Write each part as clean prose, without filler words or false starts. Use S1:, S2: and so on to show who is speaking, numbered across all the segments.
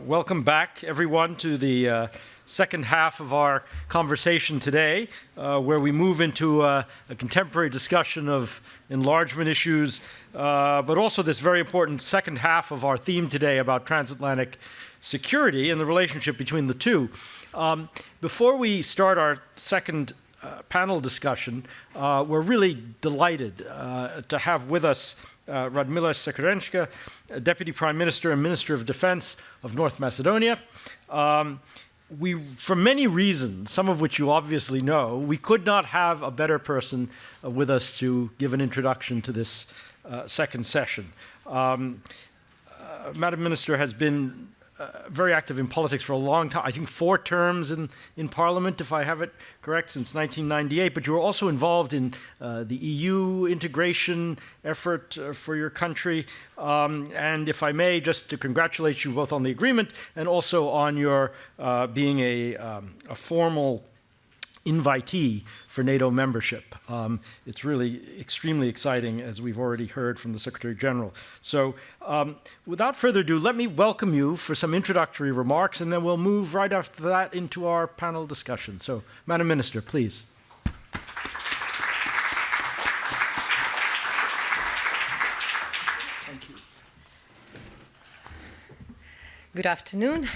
S1: Welcome back, everyone, to the second half of our conversation today, where we move into a contemporary discussion of enlargement issues, but also this very important second half of our theme today about transatlantic security and the relationship between the two. Before we start our second panel discussion, we're really delighted to have with us Radmila Sekrerenska, Deputy Prime Minister and Minister of Defense of North Macedonia. For many reasons, some of which you obviously know, we could not have a better person with us to give an introduction to this second session. Madam Minister has been very active in politics for a long time, I think 4 terms in Parliament, if I have it correct, since 1998. But you were also involved in the EU integration effort for your country. And if I may, just to congratulate you both on the agreement and also on your being a formal invitee for NATO membership. It's really extremely exciting, as we've already heard from the Secretary General. So without further ado, let me welcome you for some introductory remarks, and then we'll move right after that into our panel discussion. So, Madam Minister, please.
S2: Thank you. Good afternoon.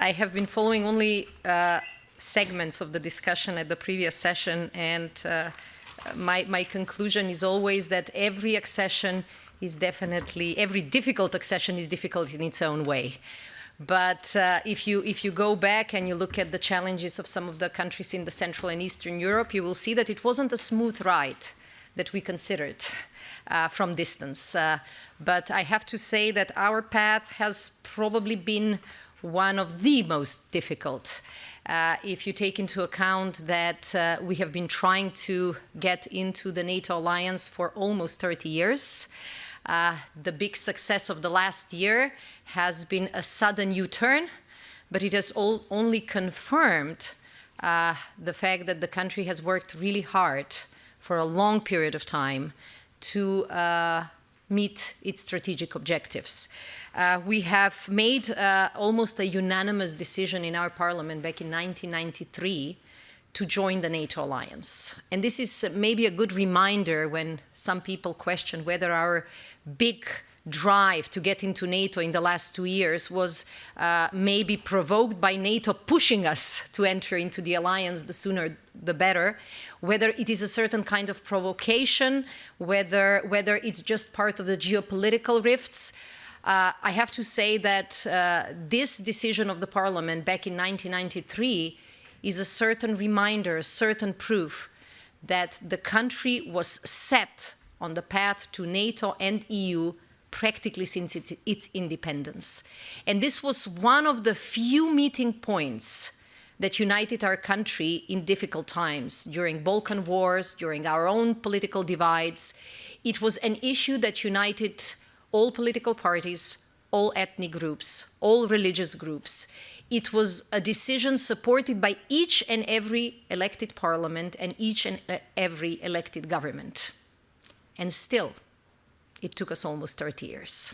S2: I have been following only segments of the discussion at the previous session, and my conclusion is always that every accession is every difficult accession is difficult in its own way. But if you go back and you look at the challenges of some of the countries in the Central and Eastern Europe, you will see that it wasn't a smooth ride that we considered from distance. But I have to say that our path has probably been one of the most difficult. If you take into account that we have been trying to get into the NATO alliance for almost 30 years. The big success of the last year has been a sudden U-turn, but it has only confirmed the fact that the country has worked really hard for a long period of time to meet its strategic objectives. We have made almost a unanimous decision in our parliament back in 1993 to join the NATO alliance. And this is maybe a good reminder when some people question whether our big drive to get into NATO in the last 2 years was maybe provoked by NATO pushing us to enter into the alliance, the sooner the better, whether it is a certain kind of provocation, whether it's just part of the geopolitical rifts. I have to say that this decision of the Parliament back in 1993 is a certain reminder, a certain proof that the country was set on the path to NATO and EU practically since its independence. And this was one of the few meeting points that united our country in difficult times, during Balkan wars, during our own political divides. It was an issue that united all political parties, all ethnic groups, all religious groups. It was a decision supported by each and every elected parliament and each and every elected government. And still, it took us almost 30 years.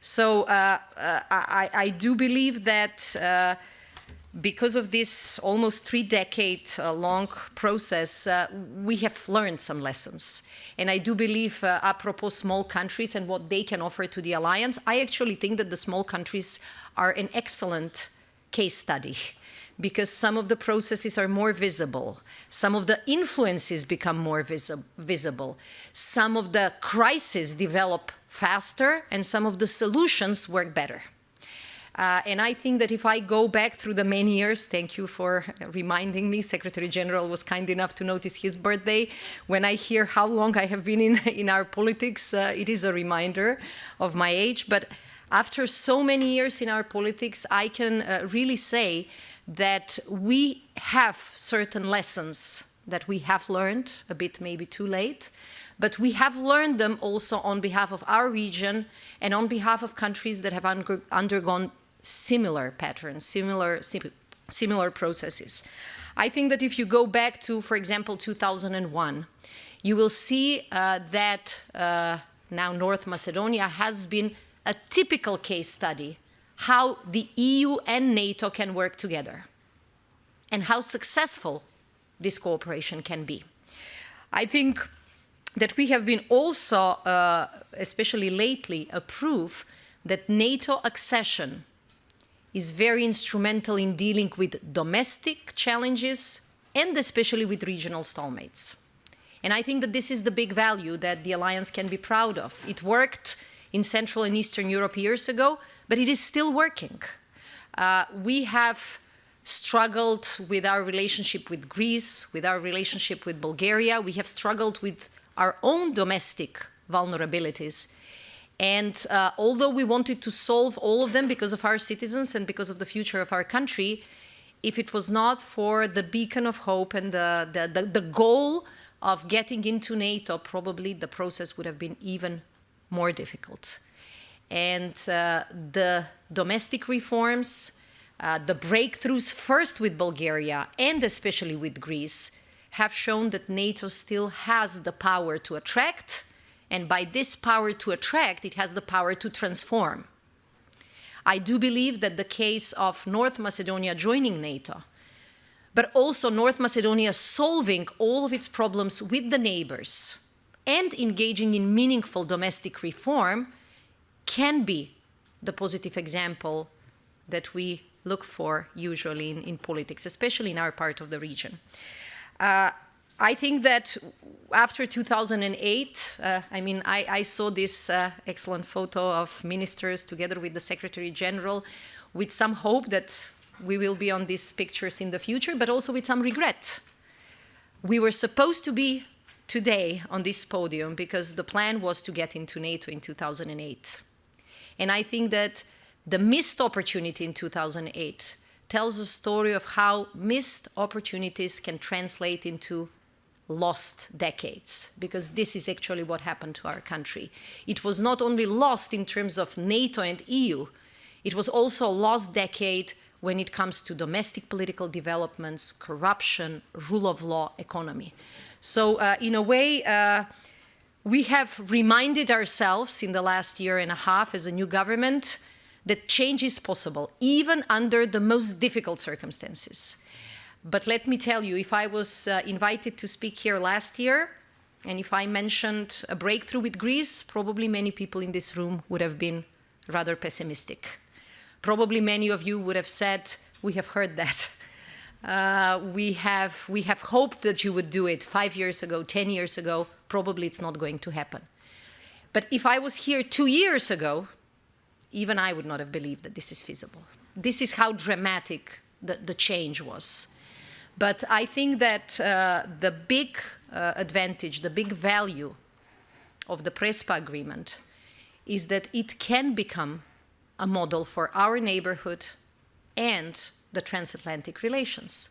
S2: So I do believe that because of this almost 3-decade-long process, we have learned some lessons. And I do believe, apropos small countries and what they can offer to the alliance, I actually think that the small countries are an excellent case study, because some of the processes are more visible, some of the influences become more visible, some of the crises develop faster, and some of the solutions work better. And I think that if I go back through the many years, thank you for reminding me, Secretary General was kind enough to notice his birthday. When I hear how long I have been in our politics, it is a reminder of my age. But after so many years in our politics, I can really say that we have certain lessons that we have learned, a bit maybe too late, but we have learned them also on behalf of our region and on behalf of countries that have undergone similar patterns, similar processes. I think that if you go back to, for example, 2001, you will see that now North Macedonia has been a typical case study how the EU and NATO can work together and how successful this cooperation can be. I think that we have been also, especially lately, a proof that NATO accession is very instrumental in dealing with domestic challenges and especially with regional stalemates. And I think that this is the big value that the alliance can be proud of. It worked in Central and Eastern Europe years ago, but it is still working. We have struggled with our relationship with Greece, with our relationship with Bulgaria. We have struggled with our own domestic vulnerabilities. And although we wanted to solve all of them because of our citizens and because of the future of our country, if it was not for the beacon of hope and the goal of getting into NATO, probably the process would have been even more difficult. And the domestic reforms, the breakthroughs first with Bulgaria and especially with Greece have shown that NATO still has the power to attract, and by this power to attract, it has the power to transform. I do believe that the case of North Macedonia joining NATO, but also North Macedonia solving all of its problems with the neighbors and engaging in meaningful domestic reform can be the positive example that we look for usually in politics, especially in our part of the region. I think that after 2008, I saw this excellent photo of ministers together with the Secretary General with some hope that we will be on these pictures in the future, but also with some regret. We were supposed to be today on this podium because the plan was to get into NATO in 2008. And I think that the missed opportunity in 2008 tells a story of how missed opportunities can translate into lost decades, because this is actually what happened to our country. It was not only lost in terms of NATO and EU, it was also a lost decade when it comes to domestic political developments, corruption, rule of law, economy. So in a way, we have reminded ourselves in the last year and a half as a new government that change is possible, even under the most difficult circumstances. But let me tell you, if I was invited to speak here last year, and if I mentioned a breakthrough with Greece, probably many people in this room would have been rather pessimistic. Probably many of you would have said, we have heard that. We have hoped that you would do it 5 years ago, 10 years ago. Probably it's not going to happen. But if I was here 2 years ago, even I would not have believed that this is feasible. This is how dramatic the change was. But I think that the big advantage, the big value of the Prespa agreement is that it can become a model for our neighborhood and the transatlantic relations.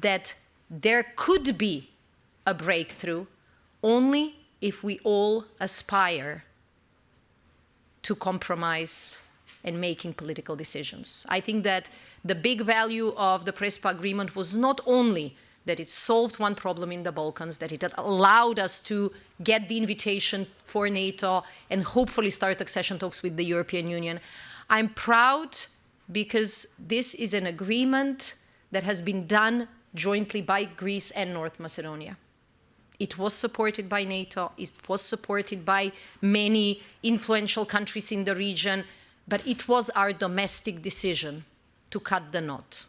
S2: That there could be a breakthrough only if we all aspire to compromise and making political decisions. I think that the big value of the Prespa agreement was not only that it solved one problem in the Balkans, that it allowed us to get the invitation for NATO and hopefully start accession talks with the European Union. I'm proud because this is an agreement that has been done jointly by Greece and North Macedonia. It was supported by NATO, it was supported by many influential countries in the region, but it was our domestic decision to cut the knot,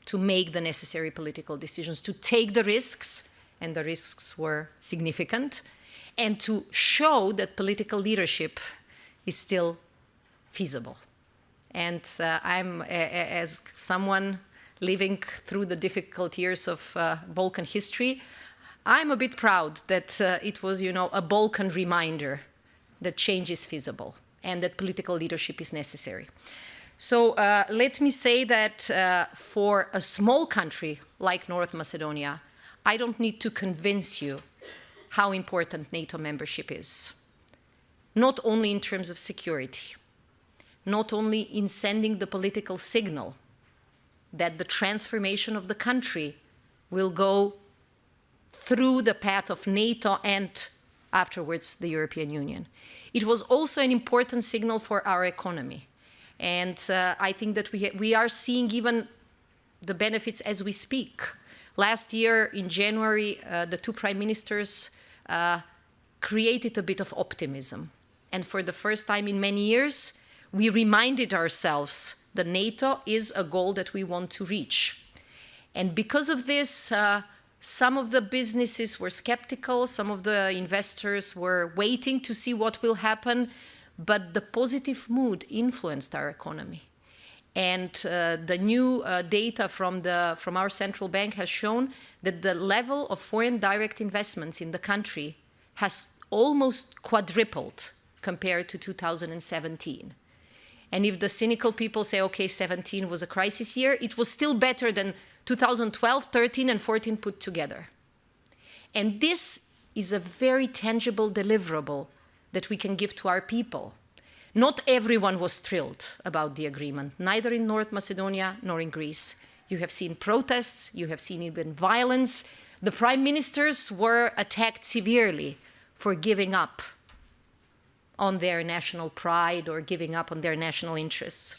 S2: to make the necessary political decisions, to take the risks, and the risks were significant, and to show that political leadership is still feasible. And I'm, as someone living through the difficult years of Balkan history, I'm a bit proud that it was, a Balkan reminder that change is feasible and that political leadership is necessary. So let me say that for a small country like North Macedonia, I don't need to convince you how important NATO membership is. Not only in terms of security, not only in sending the political signal that the transformation of the country will go through the path of NATO and afterwards the European Union. It was also an important signal for our economy. And I think that we are seeing even the benefits as we speak. Last year in January, the two prime ministers created a bit of optimism. And for the first time in many years, we reminded ourselves that NATO is a goal that we want to reach. And because of this, some of the businesses were skeptical, some of the investors were waiting to see what will happen, but the positive mood influenced our economy. And the new data from our central bank has shown that the level of foreign direct investments in the country has almost quadrupled compared to 2017. And if the cynical people say, okay, 17 was a crisis year, it was still better than 2012, 13, and 14 put together. And this is a very tangible deliverable that we can give to our people. Not everyone was thrilled about the agreement, neither in North Macedonia nor in Greece. You have seen protests, you have seen even violence. The prime ministers were attacked severely for giving up on their national pride or giving up on their national interests.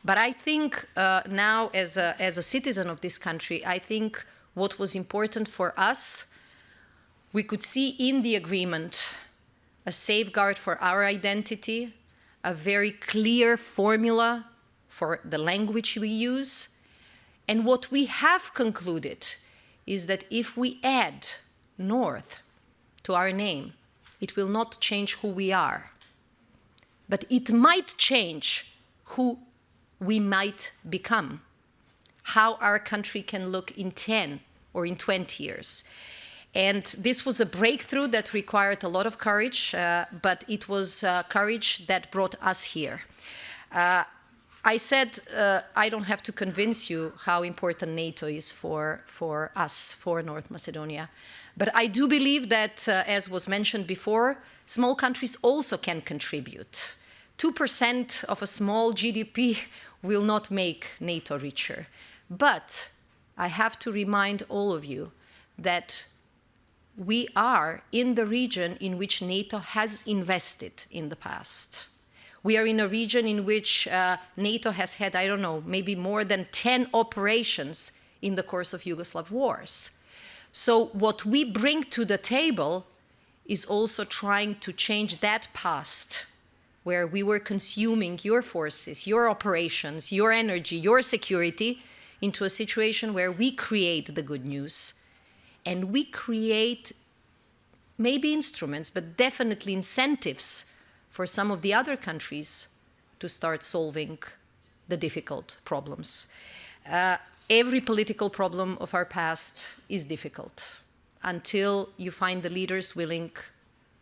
S2: But I think now, as a citizen of this country, I think what was important for us, we could see in the agreement a safeguard for our identity, a very clear formula for the language we use. And what we have concluded is that if we add North to our name, it will not change who we are, but it might change who we might become, how our country can look in 10 or in 20 years. And this was a breakthrough that required a lot of courage, but it was courage that brought us here. I said I don't have to convince you how important NATO is for us, for North Macedonia. But I do believe that, as was mentioned before, small countries also can contribute. 2% of a small GDP will not make NATO richer. But I have to remind all of you that we are in the region in which NATO has invested in the past. We are in a region in which NATO has had, I don't know, maybe more than 10 operations in the course of Yugoslav wars. So what we bring to the table is also trying to change that past where we were consuming your forces, your operations, your energy, your security into a situation where we create the good news. And we create maybe instruments, but definitely incentives for some of the other countries to start solving the difficult problems. Every political problem of our past is difficult until you find the leaders willing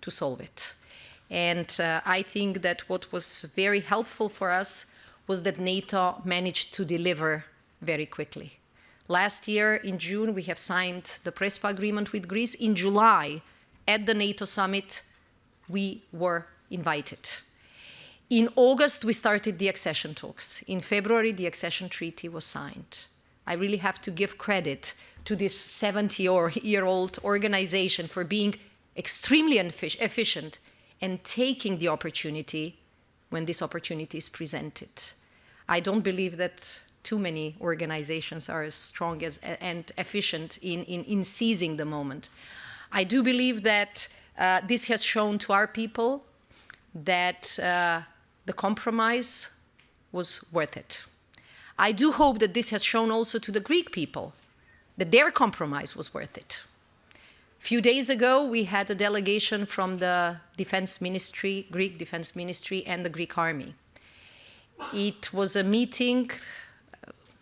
S2: to solve it. And I think that what was very helpful for us was that NATO managed to deliver very quickly. Last year, in June, we have signed the Prespa agreement with Greece. In July, at the NATO summit, we were invited. In August, we started the accession talks. In February, the accession treaty was signed. I really have to give credit to this 70-year-old organization for being extremely efficient and taking the opportunity when this opportunity is presented. I don't believe that too many organizations are as strong as and efficient in seizing the moment. I do believe that this has shown to our people that the compromise was worth it. I do hope that this has shown also to the Greek people that their compromise was worth it. A few days ago, we had a delegation from the Defense Ministry, Greek Defense Ministry, and the Greek Army. It was a meeting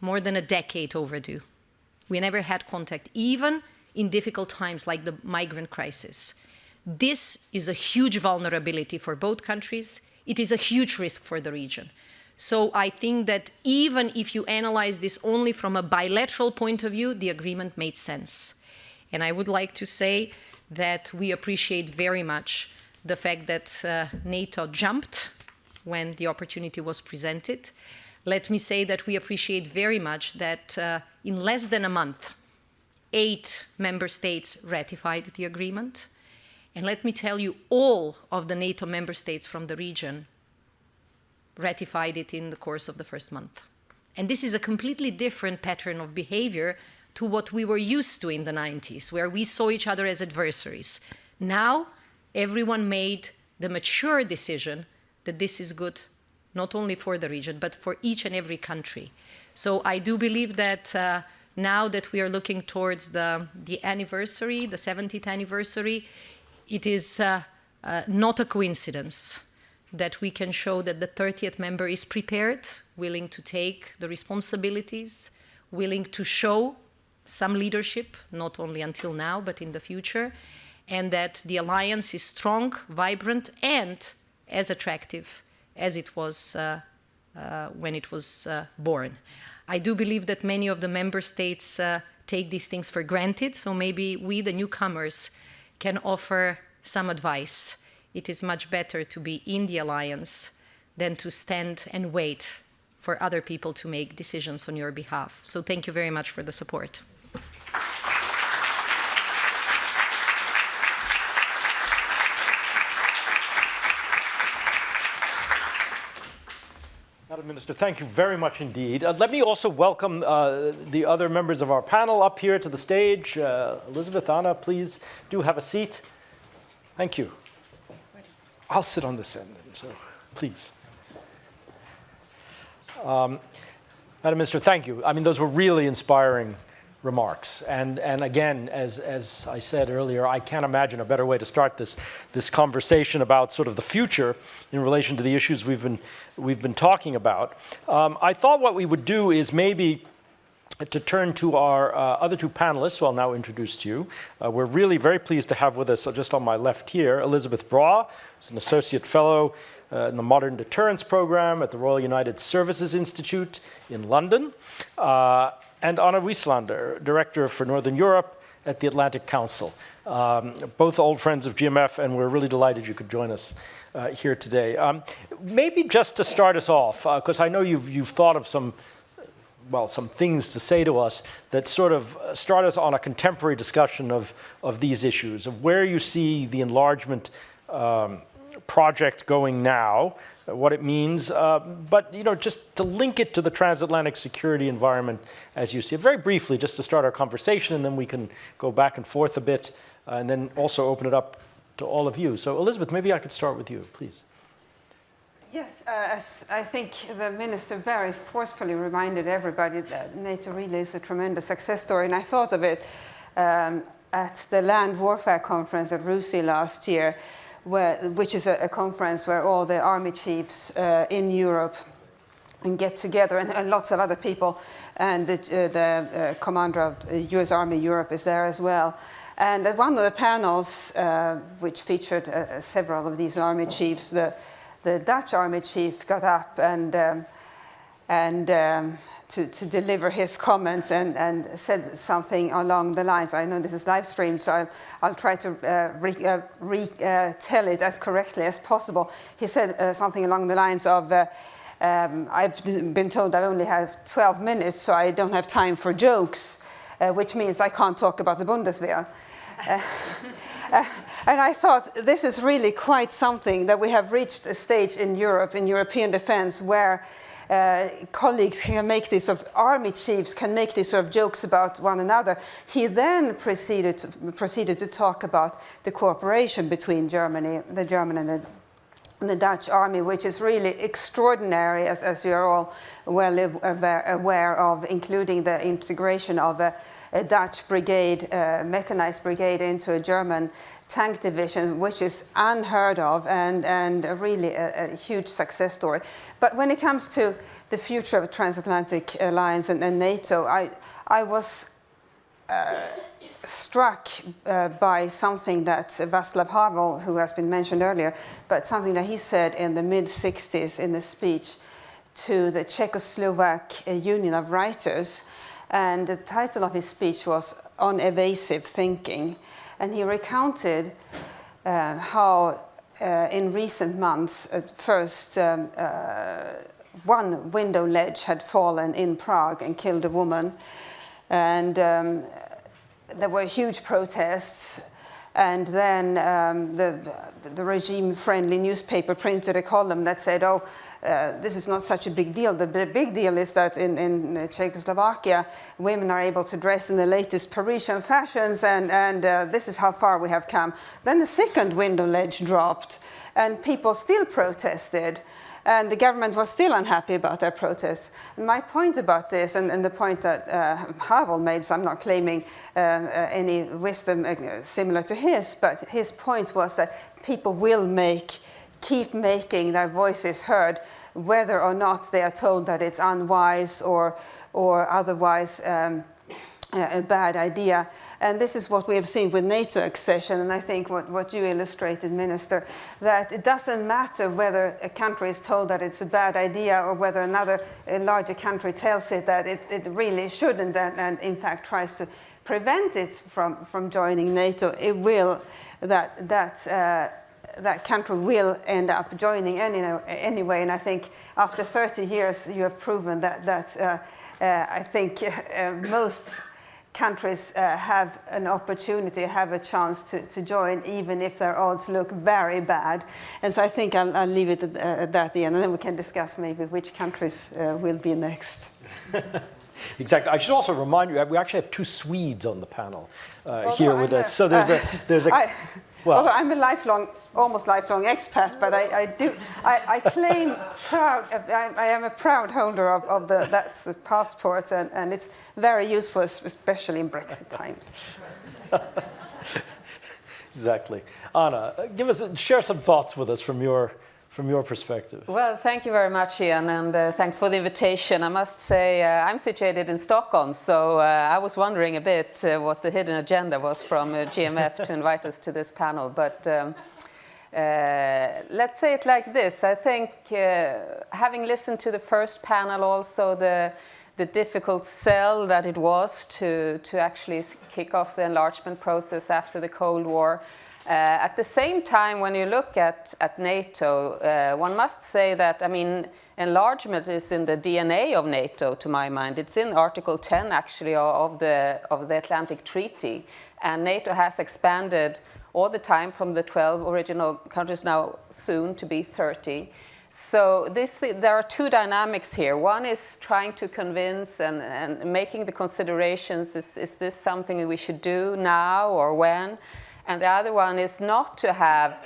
S2: more than a decade overdue. We never had contact, even in difficult times like the migrant crisis. This is a huge vulnerability for both countries. It is a huge risk for the region. So I think that even if you analyze this only from a bilateral point of view, the agreement made sense. And I would like to say that we appreciate very much the fact that NATO jumped when the opportunity was presented. Let me say that we appreciate very much that in less than a month, 8 member states ratified the agreement. And let me tell you, all of the NATO member states from the region ratified it in the course of the first month. And this is a completely different pattern of behavior to what we were used to in the 90s, where we saw each other as adversaries. Now, everyone made the mature decision that this is good, not only for the region, but for each and every country. So I do believe that now that we are looking towards the anniversary, the 70th anniversary, it is not a coincidence that we can show that the 30th member is prepared, willing to take the responsibilities, willing to show some leadership, not only until now, but in the future, and that the alliance is strong, vibrant, and as attractive as it was when it was born. I do believe that many of the member states take these things for granted, so maybe we, the newcomers, can offer some advice. It is much better to be in the alliance than to stand and wait for other people to make decisions on your behalf. So thank you very much for the support.
S1: Madam Minister, thank you very much indeed. Let me also welcome the other members of our panel up here to the stage. Elizabeth, Anna, please do have a seat. Thank you. I'll sit on this end, so please. Madam Minister, thank you. I mean, those were really inspiring remarks. And again, as I said earlier, I can't imagine a better way to start this conversation about sort of the future in relation to the issues we've been talking about. I thought what we would do is maybe to turn to our other two panelists, who I'll now introduce to you. We're really very pleased to have with us, just on my left here, Elizabeth Braw, who's an associate fellow in the Modern Deterrence Program at the Royal United Services Institute in London, and Anna Wieslander, Director for Northern Europe at the Atlantic Council. Both old friends of GMF, and we're really delighted you could join us here today. Maybe just to start us off, because I know you've thought of some things to say to us that sort of start us on a contemporary discussion of these issues, of where you see the enlargement project going now, what it means, but just to link it to the transatlantic security environment as you see it. Very briefly, just to start our conversation, and then we can go back and forth a bit, and then also open it up to all of you. So Elizabeth, maybe I could start with you, please.
S3: Yes, as I think the minister very forcefully reminded everybody that NATO really is a tremendous success story, and I thought of it at the Land Warfare Conference at RUSI last year, which is a conference where all the army chiefs in Europe get together, and lots of other people, and the commander of the US Army Europe is there as well. And at one of the panels, which featured several of these army chiefs, the Dutch army chief got up and to deliver his comments and said something along the lines. I know this is live streamed, so I'll try to retell it as correctly as possible. He said something along the lines of, I've been told I only have 12 minutes, so I don't have time for jokes, which means I can't talk about the Bundeswehr. And I thought, this is really quite something, that we have reached a stage in Europe, in European defense, where colleagues can make these sort of army chiefs can make these sort of jokes about one another. He then proceeded to talk about the cooperation between the German and the Dutch army, which is really extraordinary, as you are all well aware of, including the integration of a Dutch brigade, mechanized brigade, into a German tank division, which is unheard of and really a huge success story. But when it comes to the future of the Transatlantic Alliance and NATO, I was struck by something that Václav Havel, who has been mentioned earlier, but something that he said in the mid-60s in a speech to the Czechoslovak Union of Writers. And the title of his speech was On Evasive Thinking. And he recounted how in recent months, at first one window ledge had fallen in Prague and killed a woman. And there were huge protests. And then the regime-friendly newspaper printed a column that said, oh, this is not such a big deal. The big deal is that in Czechoslovakia, women are able to dress in the latest Parisian fashions, and this is how far we have come. Then the second window ledge dropped, and people still protested. And the government was still unhappy about their protests. And my point about this, and the point that Havel made, so I'm not claiming any wisdom similar to his, but his point was that people will keep making their voices heard, whether or not they are told that it's unwise or otherwise a bad idea. And this is what we have seen with NATO accession, and I think what you illustrated, Minister, that it doesn't matter whether a country is told that it's a bad idea or whether a larger country tells it that it really shouldn't and in fact tries to prevent it from joining NATO. It will, that country will end up joining anyway, and I think after 30 years you have proven that I think most countries have an opportunity, have a chance to join, even if their odds look very bad. And so I think I'll leave it at that at the end, and then we can discuss maybe which countries will be next.
S1: Exactly. I should also remind you, we actually have two Swedes on the panel here with us. So there's a
S3: although I'm a almost lifelong expat, but I claim proud. I am a proud holder of that passport, and it's very useful, especially in Brexit times.
S1: Exactly. Anna, share some thoughts with us from your perspective.
S4: Well, thank you very much, Ian, and thanks for the invitation. I must say I'm situated in Stockholm, so I was wondering a bit what the hidden agenda was from GMF to invite us to this panel. But let's say it like this. I think having listened to the first panel, also the difficult sell that it was to actually kick off the enlargement process after the Cold War, at the same time, when you look at NATO, one must say that, I mean, enlargement is in the DNA of NATO, to my mind. It's in Article 10, actually, of the Atlantic Treaty. And NATO has expanded all the time from the 12 original countries, now soon to be 30. So there are two dynamics here. One is trying to convince and making the considerations, is this something we should do now or when? And the other one is not to have,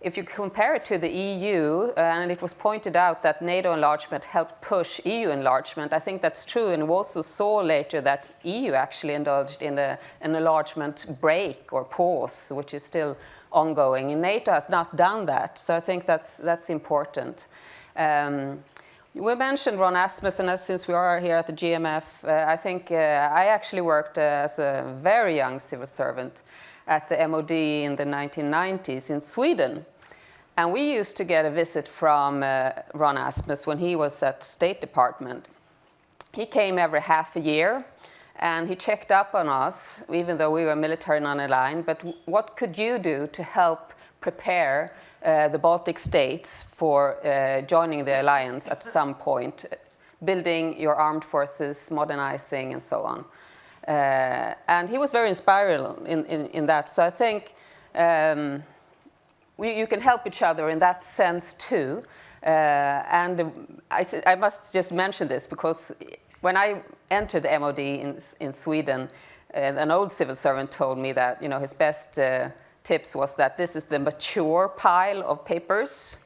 S4: if you compare it to the EU, and it was pointed out that NATO enlargement helped push EU enlargement. I think that's true, and we also saw later that EU actually indulged in an enlargement break or pause, which is still ongoing, and NATO has not done that. So I think that's important. We mentioned Ron Asmussen, and since we are here at the GMF, I think I actually worked as a very young civil servant at the MOD in the 1990s in Sweden. And we used to get a visit from Ron Asmus when he was at State Department. He came every half a year, and he checked up on us, even though we were military non-aligned. But what could you do to help prepare the Baltic states for joining the alliance at some point, building your armed forces, modernizing, and so on? And he was very inspiring in that. So I think you can help each other in that sense too. And I must just mention this because when I entered the MOD in Sweden, an old civil servant told me that his best tips was that this is the mature pile of papers.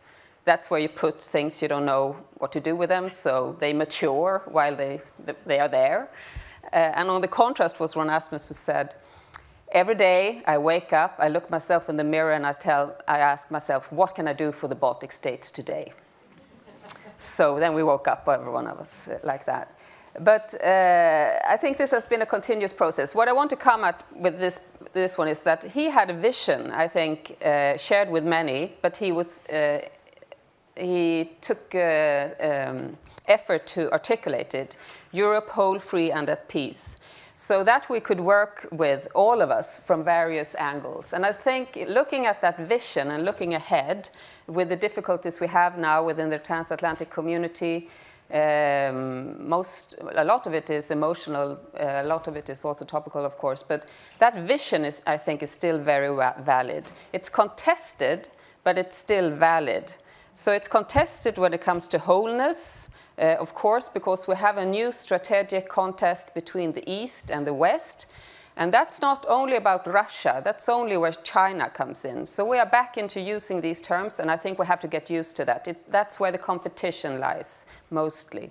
S4: That's where you put things you don't know what to do with them, so they mature while they are there. And on the contrast was Ron Asmus, who said, every day I wake up, I look myself in the mirror and I ask myself, what can I do for the Baltic states today? So then we woke up, every one of us, like that. But I think this has been a continuous process. What I want to come at with this one is that he had a vision, I think, shared with many, but he took effort to articulate it. Europe whole, free, and at peace. So that we could work with, all of us, from various angles. And I think looking at that vision and looking ahead with the difficulties we have now within the transatlantic community, A lot of it is emotional, a lot of it is also topical, of course, but that vision is, I think, is still very valid. It's contested, but it's still valid. So it's contested when it comes to wholeness, of course, because we have a new strategic contest between the East and the West. And that's not only about Russia, that's only where China comes in. So we are back into using these terms, and I think we have to get used to that. That's where the competition lies, mostly.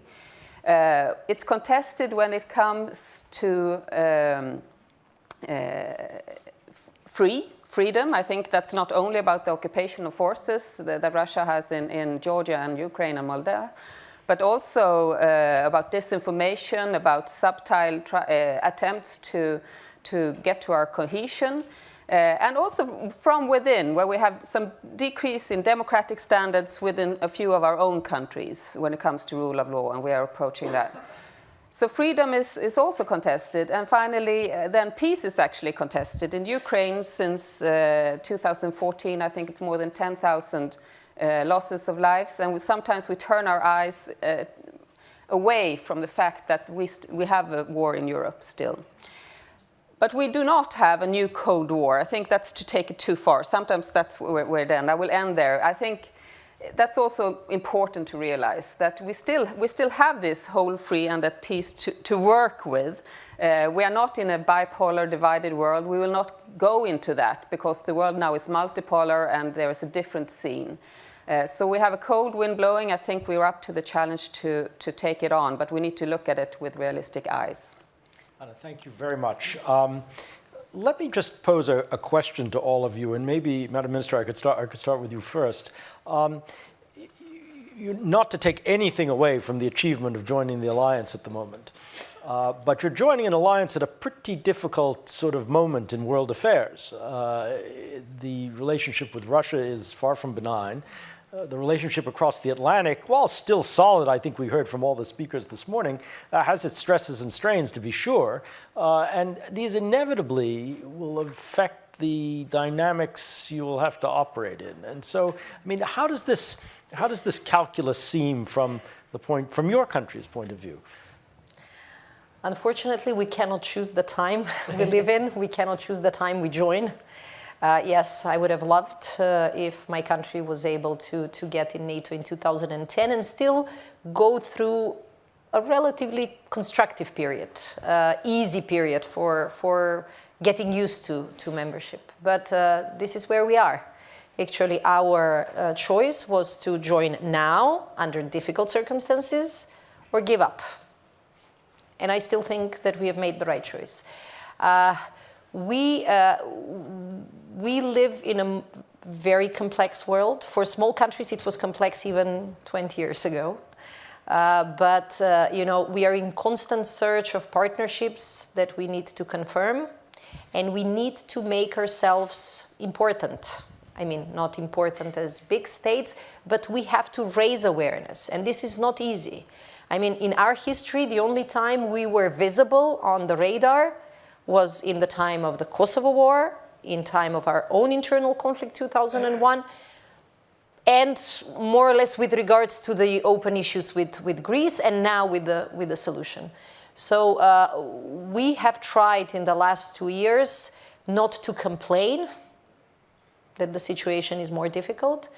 S4: It's contested when it comes to freedom. I think that's not only about the occupational forces that Russia has in Georgia and Ukraine and Moldova, but also about disinformation, about subtle attempts to get to our cohesion, and also from within, where we have some decrease in democratic standards within a few of our own countries when it comes to rule of law, and we are approaching that. So freedom is also contested. And finally, then peace is actually contested. In Ukraine, since 2014, I think it's more than 10,000 losses of lives, and sometimes we turn our eyes away from the fact that we have a war in Europe still. But we do not have a new Cold War. I think that's to take it too far. Sometimes that's where we're done. I will end there. I think that's also important to realize that we still have this whole, free, and at peace to work with. We are not in a bipolar, divided world. We will not go into that because the world now is multipolar and there is a different scene. So we have a cold wind blowing. I think we're up to the challenge to take it on, but we need to look at it with realistic eyes.
S1: Anna, thank you very much. Let me just pose a question to all of you, and maybe, Madam Minister, I could start with you first. Not to take anything away from the achievement of joining the alliance at the moment, but you're joining an alliance at a pretty difficult sort of moment in world affairs. The relationship with Russia is far from benign. The relationship across the Atlantic, while still solid, I think we heard from all the speakers this morning, has its stresses and strains, to be sure. And these inevitably will affect the dynamics you will have to operate in. And so, I mean, how does this calculus seem from your country's point of view?
S2: Unfortunately, we cannot choose the time we live in. We cannot choose the time we join. Yes, I would have loved if my country was able to get in NATO in 2010 and still go through a relatively constructive period, easy period for getting used to membership. But this is where we are. Actually, our choice was to join now under difficult circumstances or give up. And I still think that we have made the right choice. We live in a very complex world. For small countries, it was complex even 20 years ago. But we are in constant search of partnerships that we need to confirm, and we need to make ourselves important. I mean, not important as big states, but we have to raise awareness, and this is not easy. I mean, in our history, the only time we were visible on the radar was in the time of the Kosovo War, in time of our own internal conflict, 2001, and more or less with regards to the open issues with Greece, and now with the solution. So we have tried in the last 2 years not to complain that the situation is more difficult,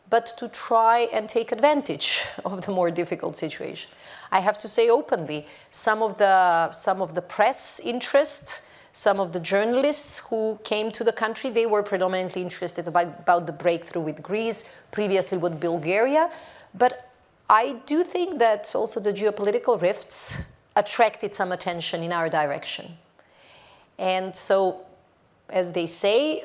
S2: but to try and take advantage of the more difficult situation. I have to say openly, some of the press interest, some of the journalists who came to the country, they were predominantly interested about the breakthrough with Greece, previously with Bulgaria. But I do think that also the geopolitical rifts attracted some attention in our direction. And so, as they say,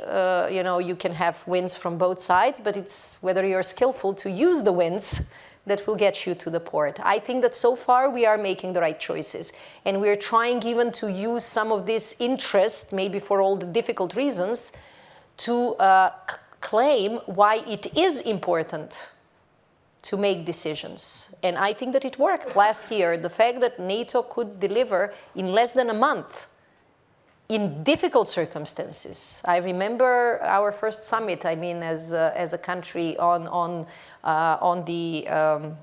S2: you can have wins from both sides, but it's whether you're skillful to use the wins that will get you to the port. I think that so far we are making the right choices, and we're trying even to use some of this interest, maybe for all the difficult reasons, to claim why it is important to make decisions. And I think that it worked last year. The fact that NATO could deliver in less than a month in difficult circumstances. I remember our first summit, I mean, as a country on the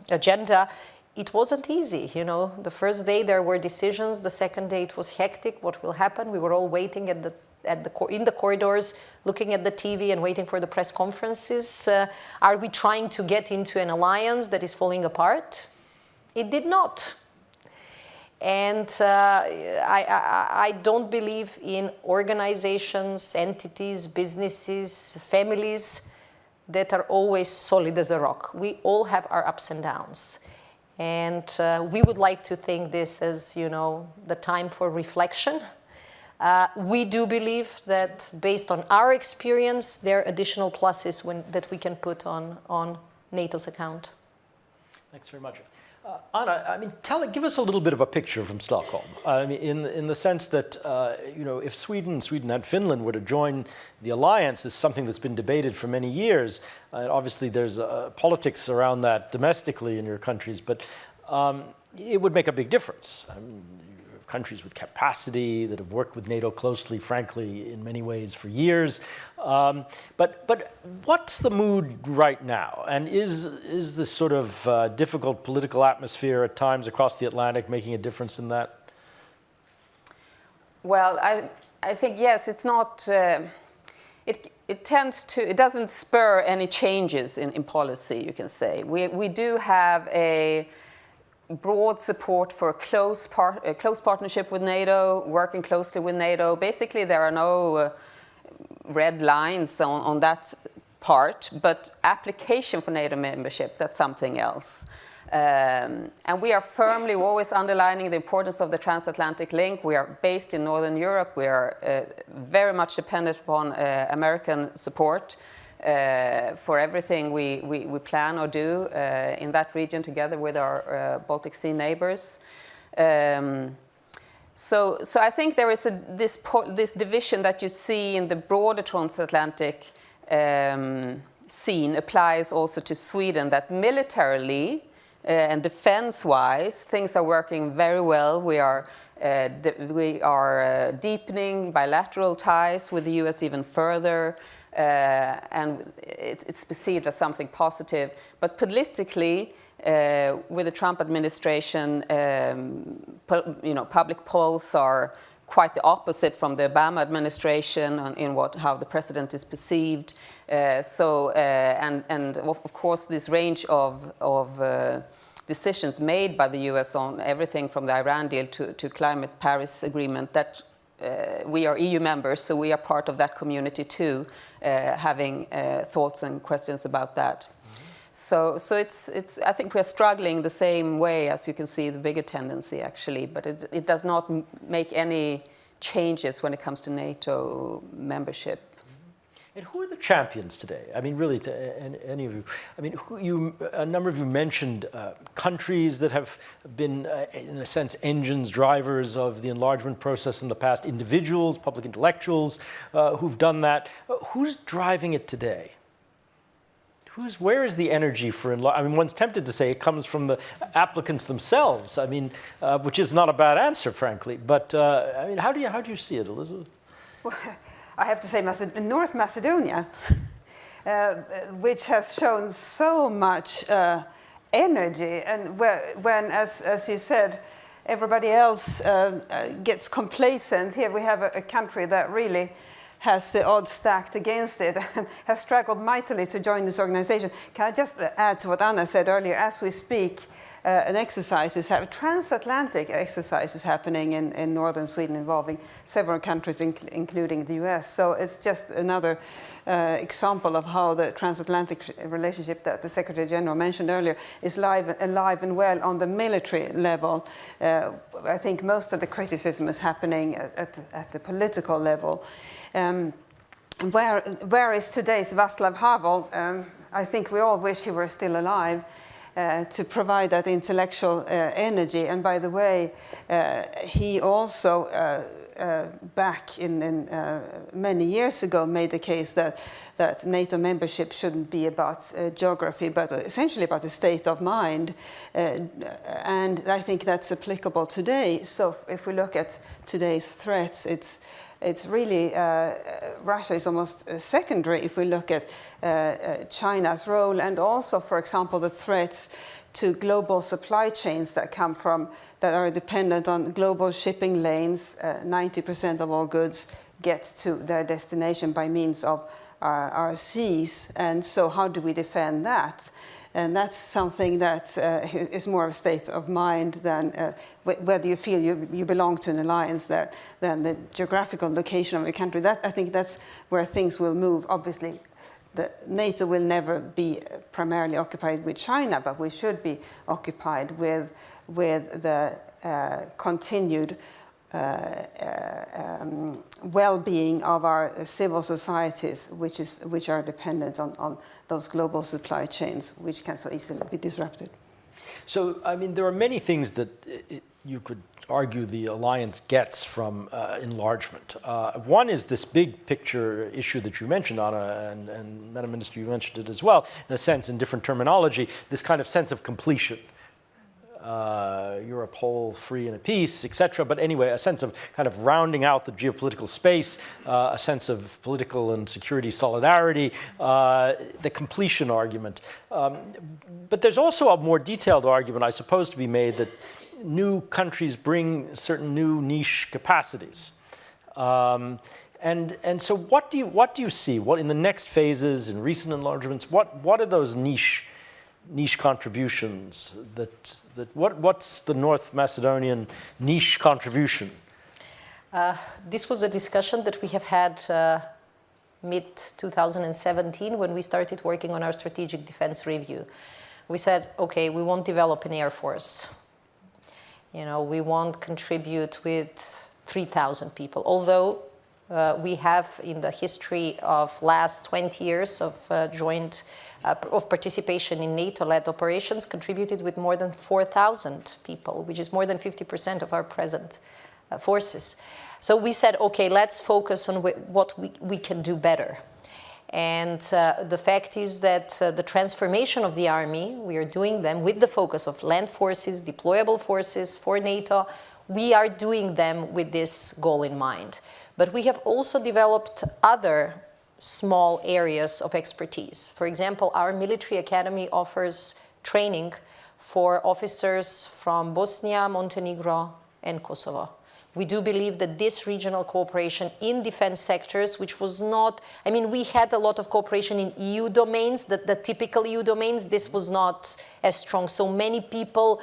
S2: agenda. it wasn't easy, you know. The first day there were decisions. The second day it was hectic. What will happen? We were all waiting in the corridors, looking at the TV and waiting for the press conferences. Are we trying to get into an alliance that is falling apart? It did not. And I don't believe in organizations, entities, businesses, families that are always solid as a rock. We all have our ups and downs. And we would like to think this as, you know, the time for reflection. We do believe that based on our experience, there are additional pluses that we can put on NATO's account.
S1: Thanks very much. Anna, I mean, give us a little bit of a picture from Stockholm. I mean, in the sense that, you know, if Sweden and Finland were to join the alliance, this is something that's been debated for many years. Obviously, there's politics around that domestically in your countries, but it would make a big difference. I mean, countries with capacity that have worked with NATO closely, frankly, in many ways for years. But what's the mood right now? And is this sort of difficult political atmosphere at times across the Atlantic making a difference in that?
S4: Well, I think, yes, it's not, it doesn't spur any changes in policy, you can say. We do have a broad support for a close partnership with NATO, working closely with NATO. Basically, there are no red lines on that part, but application for NATO membership, that's something else. And we are firmly always underlining the importance of the transatlantic link. We are based in Northern Europe. We are very much dependent upon American support for everything we plan or do in that region together with our Baltic Sea neighbors. So I think there is this division that you see in the broader transatlantic scene applies also to Sweden, that militarily and defense-wise, things are working very well. We are deepening bilateral ties with the US even further. And it's perceived as something positive. But politically, with the Trump administration, you know, public polls are quite the opposite from the Obama administration in how the president is perceived. And of course, this range of decisions made by the US on everything from the Iran deal to climate Paris agreement, that we are EU members, so we are part of that community too, having thoughts and questions about that. So it's I think we're struggling the same way as you can see the bigger tendency actually, but it does not make any changes when it comes to NATO membership.
S1: And who are the champions today? I mean, really, to any of you. I mean, a number of you mentioned countries that have been, in a sense, engines, drivers of the enlargement process in the past, individuals, public intellectuals who've done that. Who's driving it today? Where is the energy for enlargement? I mean, one's tempted to say it comes from the applicants themselves. I mean, which is not a bad answer, frankly. But I mean, how do you see it, Elizabeth?
S3: Well, I have to say North Macedonia, which has shown so much energy, and when, as you said, everybody else gets complacent, here we have a country that really has the odds stacked against it and has struggled mightily to join this organization. Can I just add to what Anna said earlier? As we speak, transatlantic exercises happening in northern Sweden involving several countries, including the US. So it's just another example of how the transatlantic relationship that the Secretary General mentioned earlier is alive and well on the military level. I think most of the criticism is happening at the political level. Where is today's Václav Havel? I think we all wish he were still alive. To provide that intellectual energy. And by the way, he also, back in many years ago, made the case that NATO membership shouldn't be about geography, but essentially about a state of mind. And I think that's applicable today. So if we look at today's threats, it's really, Russia is almost secondary if we look at China's role, and also, for example, the threats to global supply chains that are dependent on global shipping lanes. 90% of all goods get to their destination by means of our seas. And so how do we defend that? And that's something that is more of a state of mind than whether you feel you belong to an alliance than the geographical location of a country. I think that's where things will move. Obviously, NATO will never be primarily occupied with China, but we should be occupied with the continued well-being of our civil societies, which are dependent on those global supply chains, which can so easily be disrupted.
S1: So, I mean, there are many things that you could argue the alliance gets from enlargement. One is this big picture issue that you mentioned, Anna, and Madam Minister, you mentioned it as well, in a sense, in different terminology, this kind of sense of completion. Europe whole, free, and at peace, etc. But anyway, a sense of kind of rounding out the geopolitical space, a sense of political and security solidarity, the completion argument. But there's also a more detailed argument, I suppose, to be made that new countries bring certain new niche capacities. And so what do you see? What in the next phases, in recent enlargements, what are those niche contributions what's the North Macedonian niche contribution?
S2: This was a discussion that we have had mid-2017 when we started working on our strategic defense review. We said, okay, we won't develop an air force. We won't contribute with 3,000 people, although we have in the history of last 20 years of joint of participation in NATO-led operations contributed with more than 4,000 people, which is more than 50% of our present forces. So we said, okay, let's focus on what we can do better. And the fact is that the transformation of the army, we are doing them with the focus of land forces, deployable forces for NATO. We are doing them with this goal in mind. But we have also developed other small areas of expertise. For example, our military academy offers training for officers from Bosnia, Montenegro, and Kosovo. We do believe that this regional cooperation in defense sectors, which was not, I mean, we had a lot of cooperation in EU domains, the typical EU domains, this was not as strong. So many people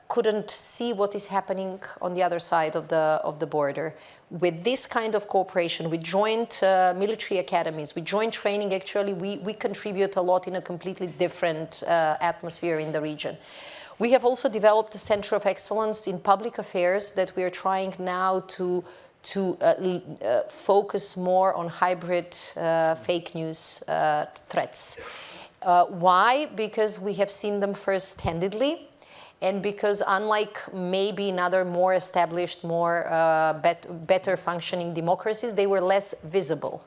S2: couldn't see what is happening on the other side of the border. With this kind of cooperation, with joint military academies, with joint training, actually, we contribute a lot in a completely different atmosphere in the region. We have also developed a center of excellence in public affairs that we are trying now to focus more on hybrid fake news threats. Why? Because we have seen them first-handedly, and because unlike maybe in other more established, more better functioning democracies, they were less visible.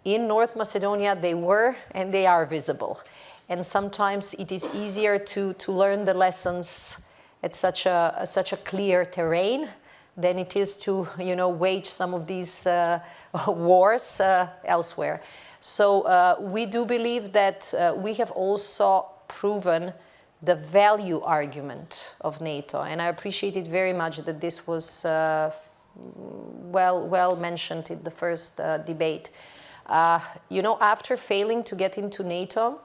S2: In North Macedonia, they were and they are visible. And sometimes it is easier to learn the lessons at such a clear terrain than it is to wage some of these wars elsewhere. So we do believe that we have also proven the value argument of NATO, and I appreciate it very much that this was well mentioned in the first debate. After failing to get into NATO,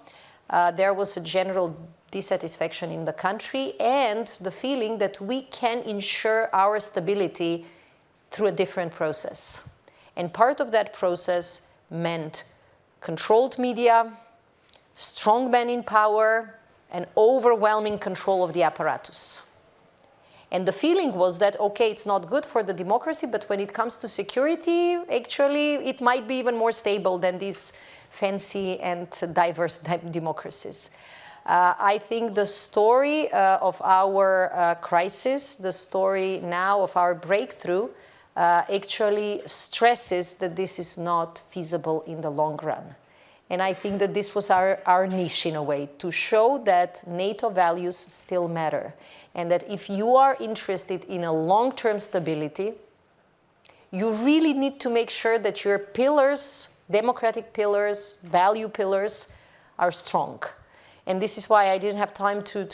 S2: there was a general dissatisfaction in the country and the feeling that we can ensure our stability through a different process. And part of that process meant controlled media, strong men in power, and overwhelming control of the apparatus. And the feeling was that, okay, it's not good for the democracy, but when it comes to security, actually, it might be even more stable than these fancy and diverse democracies. I think the story of our crisis, the story now of our breakthrough, actually stresses that this is not feasible in the long run. And I think that this was our niche in a way, to show that NATO values still matter. And that if you are interested in a long-term stability, you really need to make sure that your pillars, democratic pillars, value pillars, are strong. and this is why I didn't have time to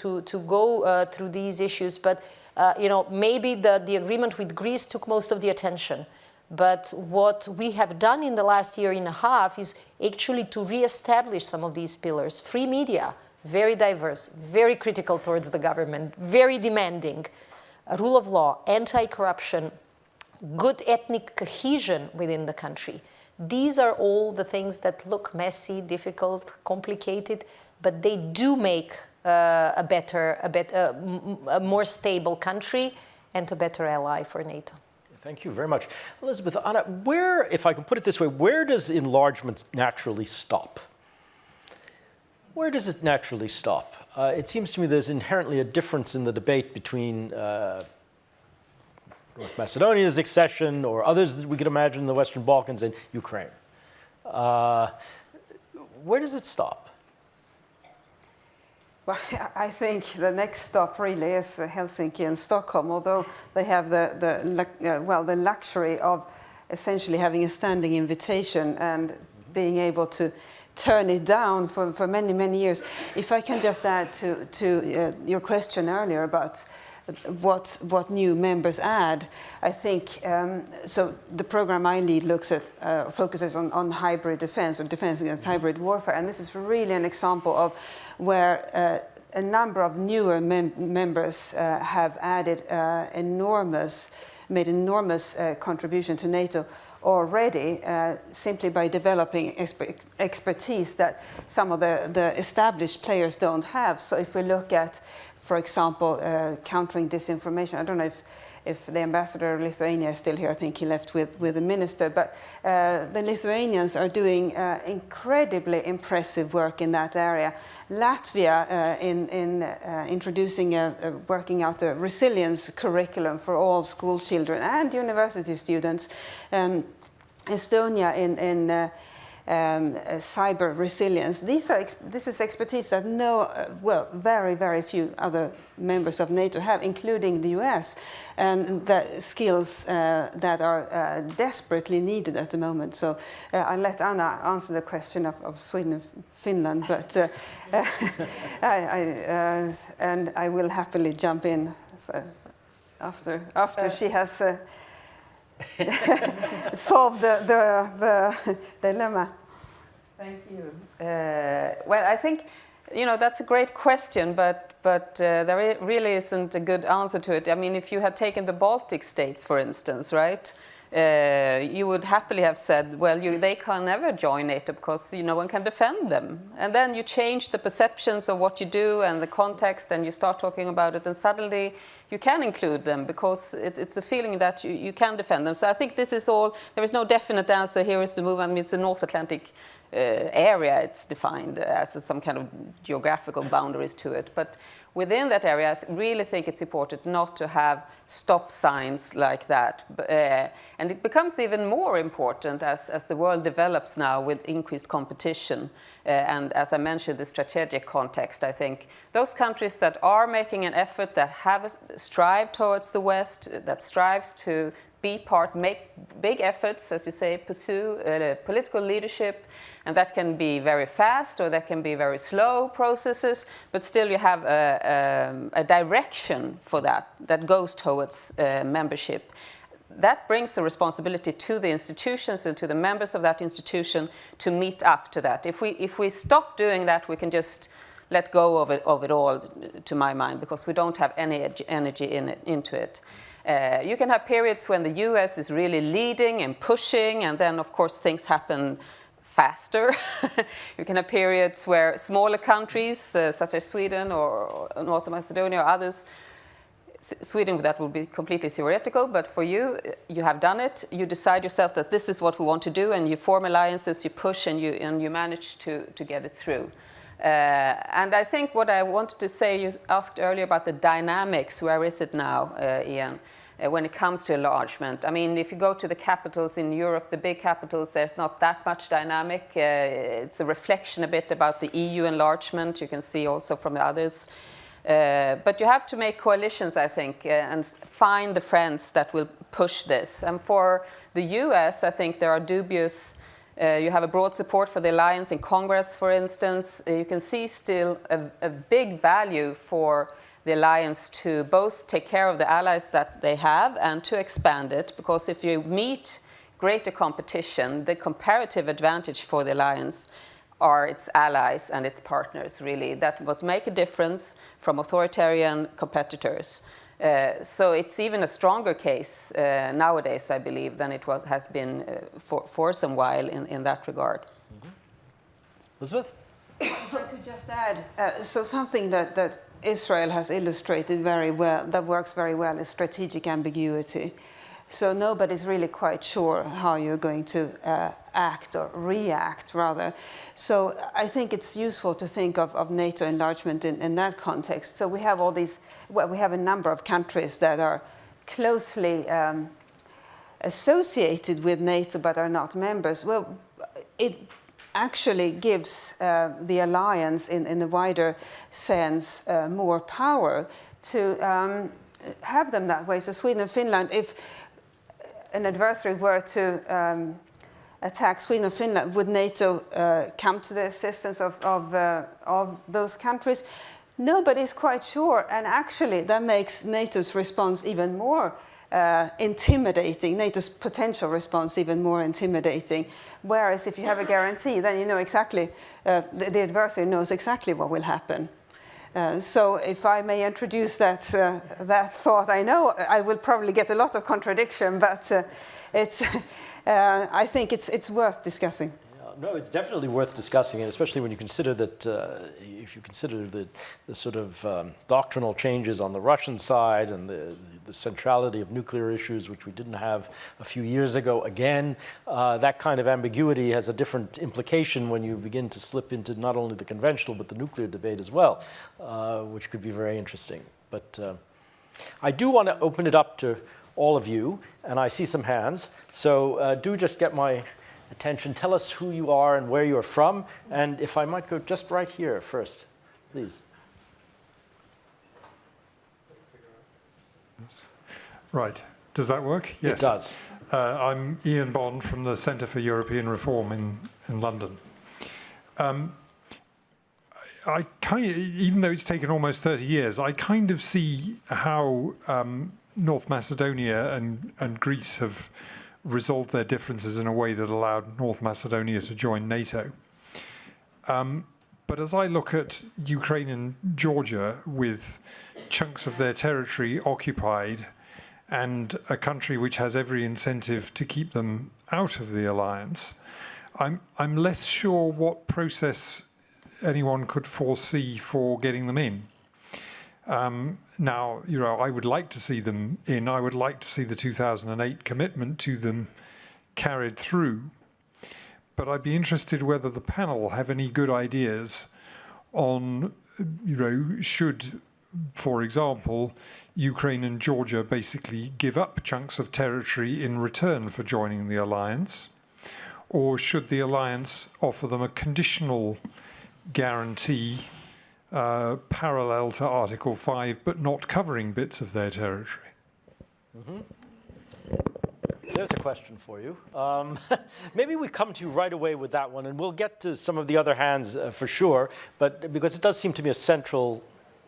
S2: go through these issues, but maybe the agreement with Greece took most of the attention. But what we have done in the last year and a half is actually to reestablish some of these pillars. Free media, very diverse, very critical towards the government, very demanding. Rule of law, anti-corruption, good ethnic cohesion within the country. These are all the things that look messy, difficult, complicated, but they do make a more stable country and a better ally for NATO.
S1: Thank you very much. Elizabeth, Anna, where, if I can put it this way, where does enlargement naturally stop? Where does it naturally stop? It seems to me there's inherently a difference in the debate between North Macedonia's accession or others that we could imagine in the Western Balkans and Ukraine. Where does it stop?
S3: Well, I think the next stop really is Helsinki and Stockholm, although they have the luxury of essentially having a standing invitation and being able to turn it down for many, many years. If I can just add to your question earlier about what new members add, I think, so the program I lead focuses on hybrid defense or defense against hybrid warfare, and this is really an example of where a number of newer members have added made enormous contribution to NATO already, simply by developing expertise that some of the established players don't have. So if we look at, for example, countering disinformation, I don't know if the ambassador of Lithuania is still here. I think he left with the minister. But the Lithuanians are doing incredibly impressive work in that area. Latvia in introducing working out a resilience curriculum for all school children and university students. Estonia in cyber resilience. This is expertise that very, very few other members of NATO have, including the US, and the skills that are desperately needed at the moment. So I'll let Anna answer the question of Sweden and Finland, but I will happily jump in after she has solve the dilemma.
S4: Thank you. Well, I think, that's a great question, but there really isn't a good answer to it. I mean, if you had taken the Baltic states, for instance, right, you would happily have said, well, they can never join NATO because no one can defend them. And then you change the perceptions of what you do and the context, and you start talking about it, and suddenly you can include them because it's a feeling that you can defend them. So I think this is all, there is no definite answer. Here is the move. I mean, it's the North Atlantic area. It's defined as some kind of geographical boundaries to it. But within that area, I really think it's important not to have stop signs like that. And it becomes even more important as the world develops now with increased competition. And as I mentioned, the strategic context, I think those countries that are making an effort, that have a strive towards the West, that strives to be part, make big efforts, as you say, pursue political leadership, and that can be very fast or that can be very slow processes, but still you have a direction for that goes towards membership. That brings a responsibility to the institutions and to the members of that institution to meet up to that. If we stop doing that, we can just let go of it all, to my mind, because we don't have any energy into it. You can have periods when the US is really leading and pushing, and then, of course, things happen faster. You can have periods where smaller countries, such as Sweden or North Macedonia or others, Sweden, that will be completely theoretical, but for you, you have done it. You decide yourself that this is what we want to do, and you form alliances, you push, and you manage to get it through. And I think what I wanted to say, you asked earlier about the dynamics. Where is it now, Ian, when it comes to enlargement? I mean, if you go to the capitals in Europe, the big capitals, there's not that much dynamic. It's a reflection a bit about the EU enlargement. You can see also from the others. But you have to make coalitions, I think, and find the friends that will push this. And for the US, I think there are dubious You have a broad support for the alliance in Congress, for instance. You can see still a big value for the alliance to both take care of the allies that they have and to expand it, because if you meet greater competition, the comparative advantage for the alliance are its allies and its partners, really, that would make a difference from authoritarian competitors. So it's even a stronger case nowadays, I believe, than it has been for some while in that regard.
S1: Mm-hmm. Elizabeth?
S3: If I could just add, so something that Israel has illustrated very well, that works very well, is strategic ambiguity. So nobody's really quite sure how you're going to act or react, rather. So I think it's useful to think of NATO enlargement in that context. So we have all these, well, we have a number of countries that are closely associated with NATO but are not members. Well, it actually gives the alliance in the wider sense more power to have them that way. So Sweden and Finland, if an adversary were to attack Sweden and Finland, would NATO come to the assistance of those countries? Nobody's quite sure, and actually that makes NATO's response even more intimidating, NATO's potential response even more intimidating. Whereas if you have a guarantee, then you know exactly, the adversary knows exactly what will happen. So if I may introduce that thought, I know I will probably get a lot of contradiction, but I think it's worth discussing.
S1: No, it's definitely worth discussing, and especially when you consider that, if you consider the sort of doctrinal changes on the Russian side and the centrality of nuclear issues, which we didn't have a few years ago. Again, that kind of ambiguity has a different implication when you begin to slip into not only the conventional but the nuclear debate as well, which could be very interesting. But I do want to open it up to all of you, and I see some hands, so do just get my attention. Tell us who you are and where you're from, and if I might go just right here first, please.
S5: Right. Does that work? Yes.
S1: It does.
S5: I'm Ian Bond from the Centre for European Reform in London. Even though it's taken almost 30 years, I kind of see how North Macedonia and Greece have resolved their differences in a way that allowed North Macedonia to join NATO. But as I look at Ukraine and Georgia with chunks of their territory occupied and a country which has every incentive to keep them out of the alliance, I'm less sure what process anyone could foresee for getting them in. Now, I would like to see them in. I would like to see the 2008 commitment to them carried through. But I'd be interested whether the panel have any good ideas on, should, for example, Ukraine and Georgia basically give up chunks of territory in return for joining the alliance? Or should the alliance offer them a conditional guarantee parallel to Article 5, but not covering bits of their territory?
S1: Mm-hmm. There's a question for you. Maybe we come to you right away with that one, and we'll get to some of the other hands for sure, but because it does seem to me a central,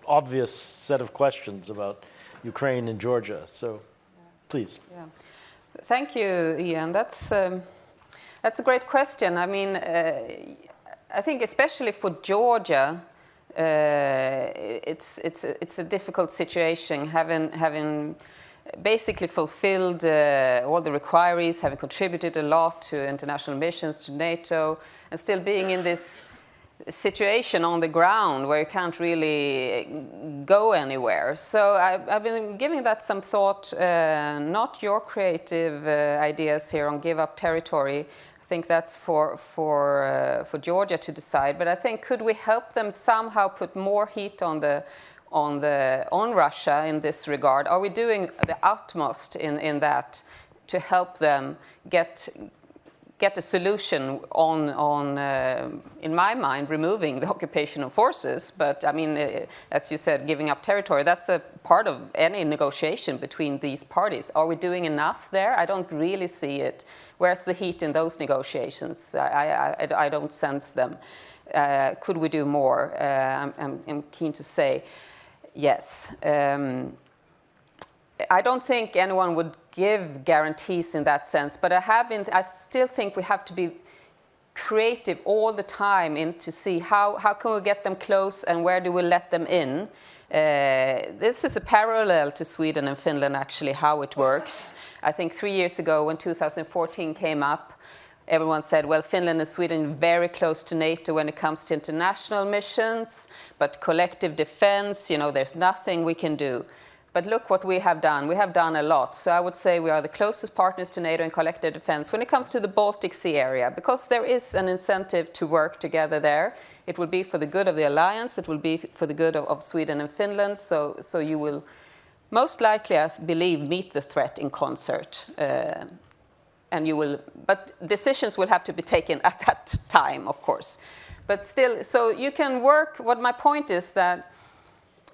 S1: obvious set of questions about Ukraine and Georgia. So, please.
S4: Yeah. Thank you, Ian. That's a great question. I mean, I think especially for Georgia, it's a difficult situation, having basically fulfilled all the requirements, having contributed a lot to international missions, to NATO, and still being in this situation on the ground where you can't really go anywhere. So I've been giving that some thought, not your creative ideas here on give up territory. I think that's for Georgia to decide. But I think, could we help them somehow put more heat on Russia in this regard? Are we doing the utmost in that to help them get get a solution on in my mind, removing the occupational forces. But I mean, as you said, giving up territory, that's a part of any negotiation between these parties. Are we doing enough there? I don't really see it. Where's the heat in those negotiations? I don't sense them. Could we do more? I'm keen to say yes. I don't think anyone would give guarantees in that sense, but I still think we have to be creative all the time to see how can we get them close and where do we let them in. This is a parallel to Sweden and Finland, actually, how it works. I think 3 years ago, when 2014 came up, everyone said, well, Finland and Sweden very close to NATO when it comes to international missions, but collective defense, there's nothing we can do. But look what we have done. We have done a lot. So I would say we are the closest partners to NATO in collective defense when it comes to the Baltic Sea area, because there is an incentive to work together there. It will be for the good of the alliance. It will be for the good of Sweden and Finland. So you will most likely, I believe, meet the threat in concert. But decisions will have to be taken at that time, of course. But still, so you can work, what my point is that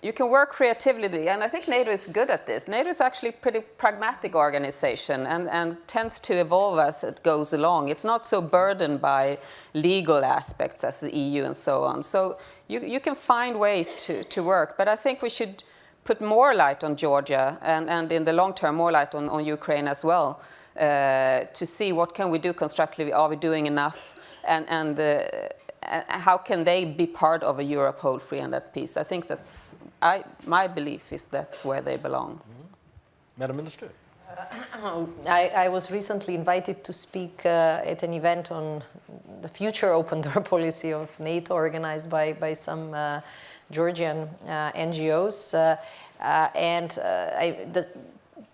S4: you can work creatively, and I think NATO is good at this. NATO is actually a pretty pragmatic organization and tends to evolve as it goes along. It's not so burdened by legal aspects as the EU and so on. So you can find ways to work, but I think we should put more light on Georgia and in the long term more light on Ukraine as well, to see what can we do constructively, are we doing enough, and how can they be part of a Europe whole, free and at peace. I think my belief is that's where they belong.
S1: Mm-hmm. Madam Minister.
S2: I was recently invited to speak at an event on the future open door policy of NATO, organized by some Georgian NGOs,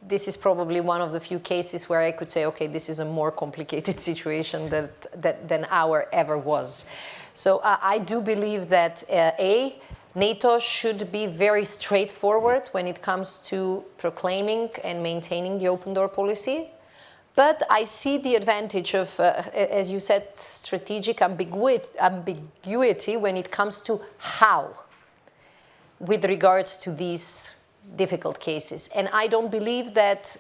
S2: this is probably one of the few cases where I could say, okay, this is a more complicated situation than our ever was. So I do believe that NATO should be very straightforward when it comes to proclaiming and maintaining the open door policy. But I see the advantage of, as you said, strategic ambiguity when it comes to how, with regards to these difficult cases. And I don't believe that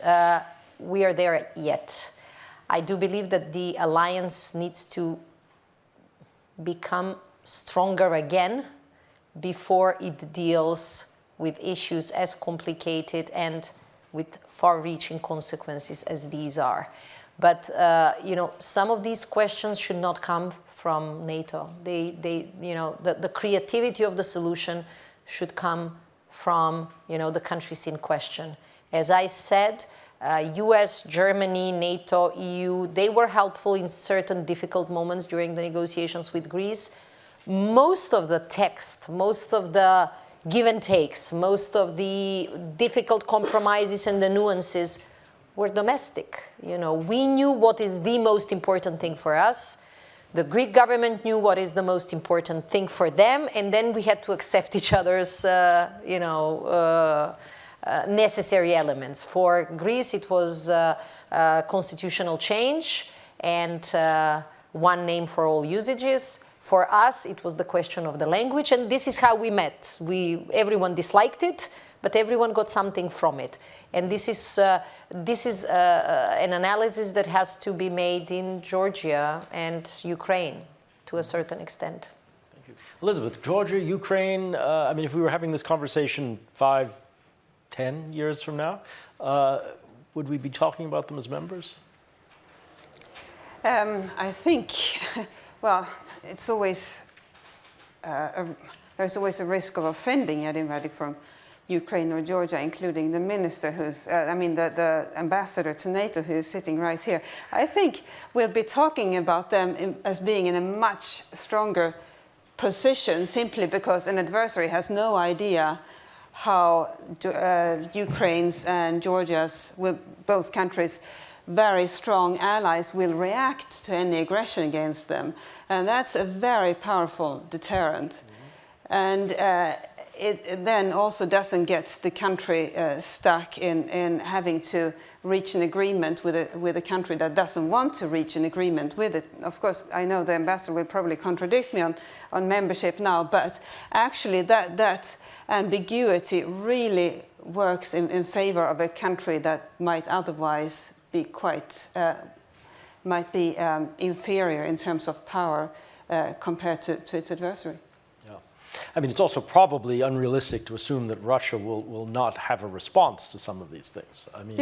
S2: we are there yet. I do believe that the alliance needs to become stronger again before it deals with issues as complicated and with far-reaching consequences as these are. But some of these questions should not come from NATO. The creativity of the solution should come from the countries in question. As I said, US, Germany, NATO, EU, they were helpful in certain difficult moments during the negotiations with Greece. Most of the text, most of the give and takes, most of the difficult compromises and the nuances were domestic. We knew what is the most important thing for us. The Greek government knew what is the most important thing for them, and then we had to accept each other's, necessary elements. For Greece, it was constitutional change and one name for all usages. For us, it was the question of the language, and this is how we met. Everyone disliked it, but everyone got something from it. And this is an analysis that has to be made in Georgia and Ukraine to a certain extent.
S1: Thank you. Elizabeth, Georgia, Ukraine, if we were having this conversation 5, 10 years from now, would we be talking about them as members?
S3: I think, well, it's always, there's always a risk of offending anybody from Ukraine or Georgia, including the minister who's, the ambassador to NATO who is sitting right here. I think we'll be talking about them as being in a much stronger position simply because an adversary has no idea how Ukraine's and Georgia's, both countries, very strong allies will react to any aggression against them. And that's a very powerful deterrent. Mm-hmm. And it then also doesn't get the country stuck in having to reach an agreement with a country that doesn't want to reach an agreement with it. Of course, I know the ambassador will probably contradict me on membership now, but actually that ambiguity really works in favor of a country that might otherwise be inferior in terms of power compared to its adversary.
S1: I mean, it's also probably unrealistic to assume that Russia will not have a response to some of these things. I mean,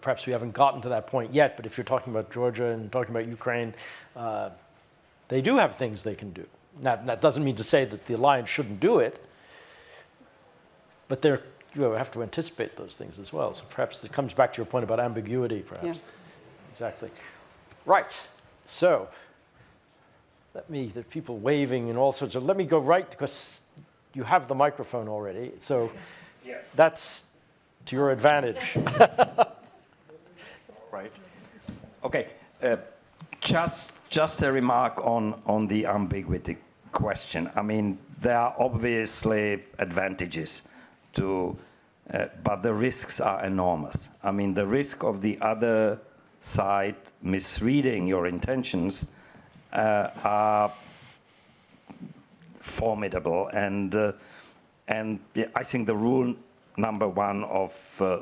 S1: perhaps we haven't gotten to that point yet, but if you're talking about Georgia and talking about Ukraine, they do have things they can do. Now, that doesn't mean to say that the alliance shouldn't do it, but you have to anticipate those things as well. So perhaps it comes back to your point about ambiguity, perhaps.
S3: Yeah.
S1: Exactly. Right. So there are people waving and all sorts of, let me go right, because you have the microphone already, so that's to your advantage.
S6: Right. Okay. Just a remark on the ambiguity question. I mean, there are obviously advantages to, but the risks are enormous. I mean, the risk of the other side misreading your intentions are formidable, and I think the rule number one of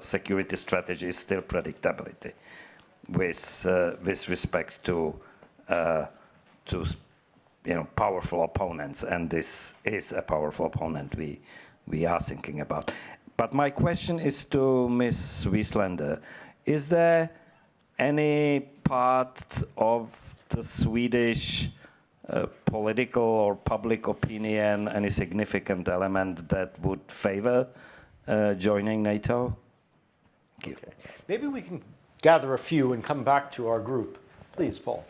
S6: security strategy is still predictability, with respect to powerful opponents, and this is a powerful opponent we are thinking about. But my question is to Ms. Wieslander: is there any part of the Swedish political or public opinion, any significant element that would favor joining NATO? Thank you.
S1: Okay. Maybe we can gather a few and come back to our group. Please, Paul.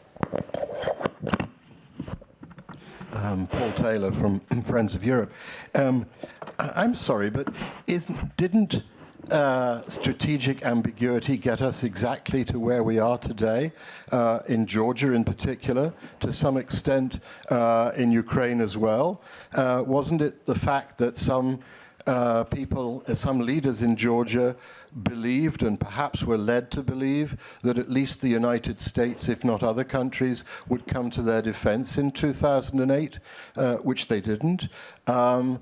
S7: Paul Taylor from Friends of Europe. I'm sorry, but didn't strategic ambiguity get us exactly to where we are today, in Georgia in particular, to some extent in Ukraine as well? Wasn't it the fact that some some leaders in Georgia believed, and perhaps were led to believe, that at least the United States, if not other countries, would come to their defense in 2008, which they didn't? And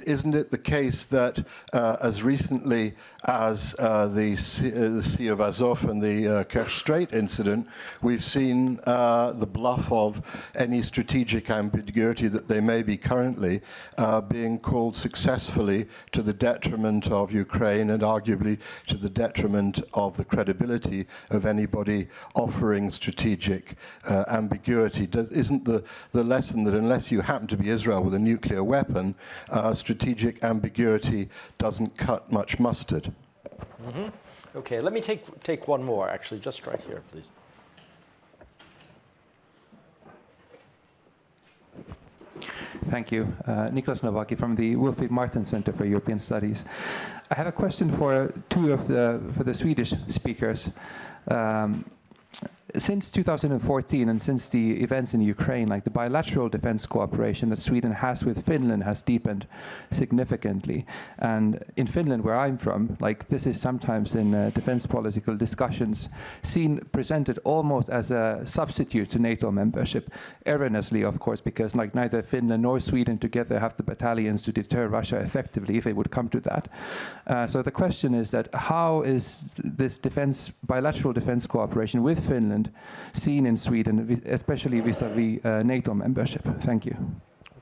S7: isn't it the case that as recently as the Sea of Azov and the Kerch Strait incident, we've seen the bluff of any strategic ambiguity that they may be currently being called successfully to the detriment of Ukraine, and arguably to the detriment of the credibility of anybody offering strategic ambiguity? Isn't the lesson that unless you happen to be Israel with a nuclear weapon, strategic ambiguity doesn't cut much mustard?
S1: Mm-hmm. Okay, let me take one more, actually, just right here, please.
S8: Thank you. Niklas Nowacki from the Wilfried Martens Center for European Studies. I have a question for the Swedish speakers. Since 2014 and since the events in Ukraine, like the bilateral defense cooperation that Sweden has with Finland has deepened significantly. And in Finland, where I'm from, like this is sometimes in defense political discussions presented almost as a substitute to NATO membership. Erroneously, of course, because like neither Finland nor Sweden together have the battalions to deter Russia effectively if it would come to that. So the question is that how is this bilateral defense cooperation with Finland seen in Sweden, especially vis-a-vis NATO membership? Thank you.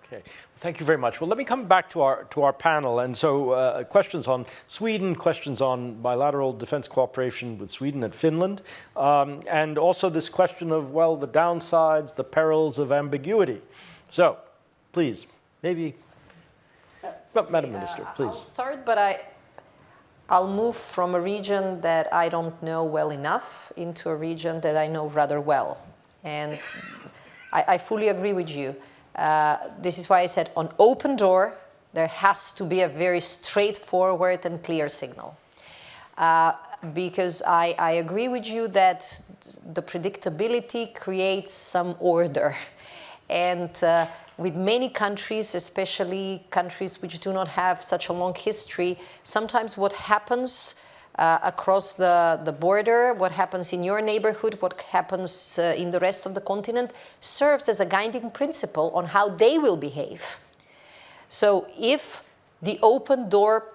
S1: Okay, well, thank you very much. Well, let me come back to our panel. And so questions on Sweden, questions on bilateral defense cooperation with Sweden and Finland, and also this question of, well, the downsides, the perils of ambiguity. So, please, maybe, Madam Minister, please.
S2: I'll start, but I'll move from a region that I don't know well enough into a region that I know rather well. And I fully agree with you. This is why I said on open door, there has to be a very straightforward and clear signal. Because I agree with you that the predictability creates some order. And with many countries, especially countries which do not have such a long history, sometimes what happens across the border, what happens in your neighborhood, what happens in the rest of the continent, serves as a guiding principle on how they will behave. So if the open door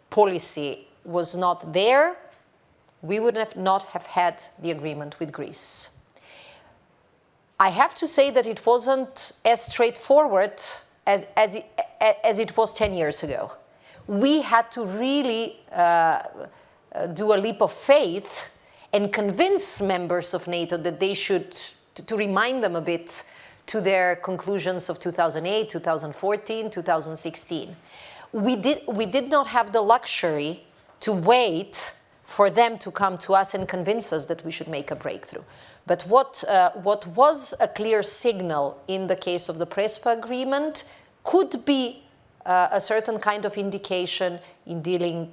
S2: policy was not there, we would not have had the agreement with Greece. I have to say that it wasn't as straightforward as it was 10 years ago. We had to really do a leap of faith and convince members of NATO that they should, to remind them a bit to their conclusions of 2008, 2014, 2016. We did not have the luxury to wait for them to come to us and convince us that we should make a breakthrough. But what was a clear signal in the case of the Prespa agreement could be a certain kind of indication in dealings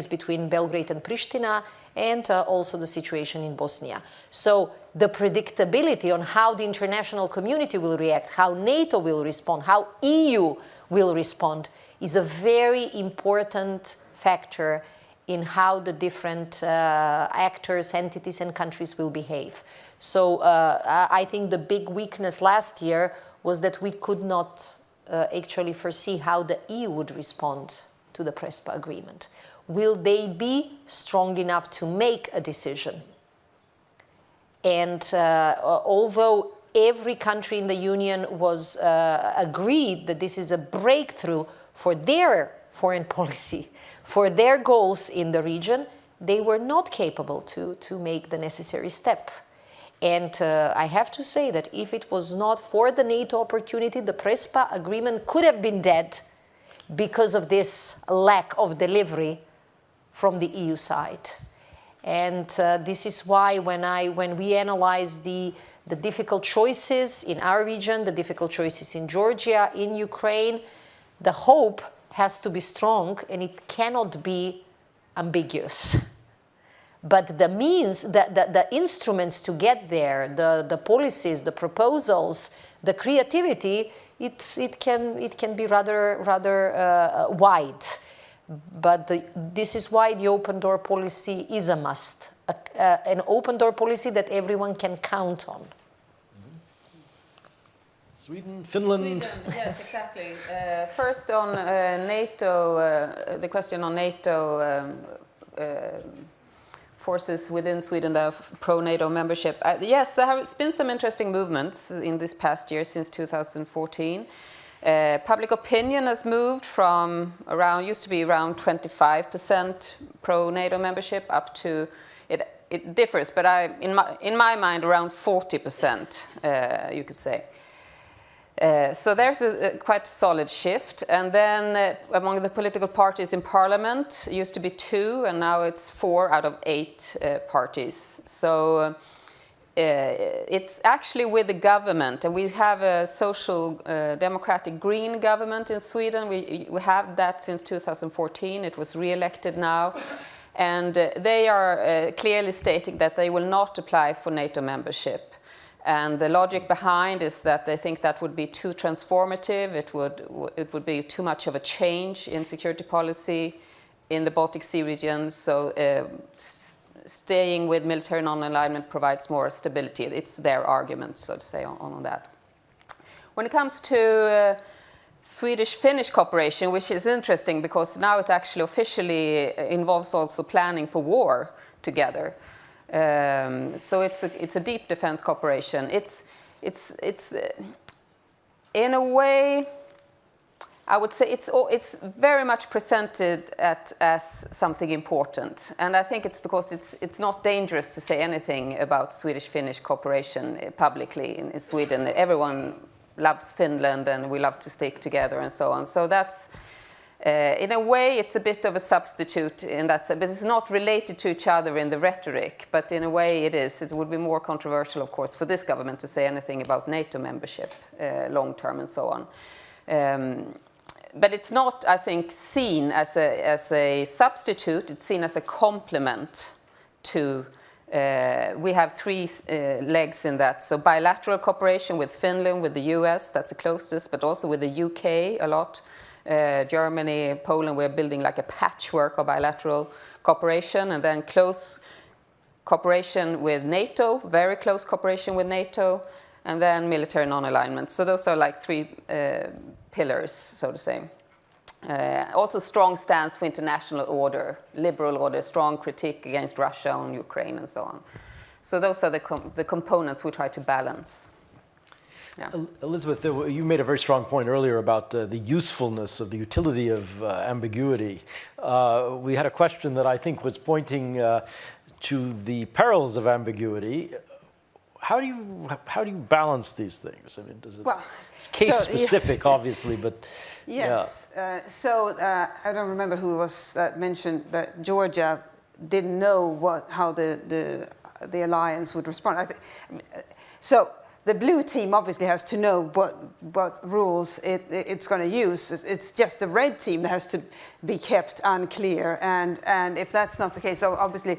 S2: between Belgrade and Pristina, and also the situation in Bosnia. So the predictability on how the international community will react, how NATO will respond, how EU will respond, is a very important factor in how the different actors, entities, and countries will behave. So I think the big weakness last year was that we could not actually foresee how the EU would respond to the Prespa agreement. Will they be strong enough to make a decision? And although every country in the Union was agreed that this is a breakthrough for their foreign policy, for their goals in the region, they were not capable to make the necessary step. And I have to say that if it was not for the NATO opportunity, the Prespa agreement could have been dead because of this lack of delivery from the EU side. And this is why when we analyze the difficult choices in our region, the difficult choices in Georgia, in Ukraine, the hope has to be strong and it cannot be ambiguous. But the means, the instruments to get there, the policies, the proposals, the creativity, it can be rather wide. But this is why the open door policy is a must, an open door policy that everyone can count on.
S1: Sweden, Finland.
S4: Yes, exactly. First on NATO, the question on NATO forces within Sweden that are pro-NATO membership. Yes, there have been some interesting movements in this past year since 2014. Public opinion has moved from used to be around 25% pro-NATO membership up to, it differs, but in my mind, around 40%, you could say. So there's a quite solid shift. And then among the political parties in parliament, it used to be 2, and now it's 4 out of 8 parties. So it's actually with the government, and we have a social democratic green government in Sweden. We have that since 2014. It was re-elected now. And they are clearly stating that they will not apply for NATO membership. And the logic behind is that they think that would be too transformative. It would be too much of a change in security policy in the Baltic Sea region. So staying with military non-alignment provides more stability. It's their argument, so to say, on that. When it comes to Swedish-Finnish cooperation, which is interesting because now it actually officially involves also planning for war together. So it's a deep defense cooperation. It's in a way, I would say it's very much presented as something important, and I think it's because it's not dangerous to say anything about Swedish-Finnish cooperation publicly in Sweden. Everyone loves Finland, and we love to stick together, and so on. So that's. In a way, it's a bit of a substitute in that sense, but it's not related to each other in the rhetoric, but in a way it is. It would be more controversial, of course, for this government to say anything about NATO membership long term and so on. But it's not, I think, seen as a substitute. It's seen as a complement to we have three legs in that. So bilateral cooperation with Finland, with the US, that's the closest, but also with the UK a lot. Germany, Poland, we're building like a patchwork of bilateral cooperation, and then close cooperation with NATO, very close cooperation with NATO, and then military non-alignment. So those are like three pillars, so to say. Also strong stance for international order, liberal order, strong critique against Russia on Ukraine and so on. So those are the components we try to balance. Yeah.
S1: Elizabeth, you made a very strong point earlier about the usefulness of the utility of ambiguity. We had a question that I think was pointing to the perils of ambiguity. How do you balance these things? I mean, it's case specific, obviously, but
S3: yes. Yeah. I don't remember who was that mentioned that Georgia didn't know how the alliance would respond. So the blue team obviously has to know what rules it's going to use. It's just the red team that has to be kept unclear. And if that's not the case, so obviously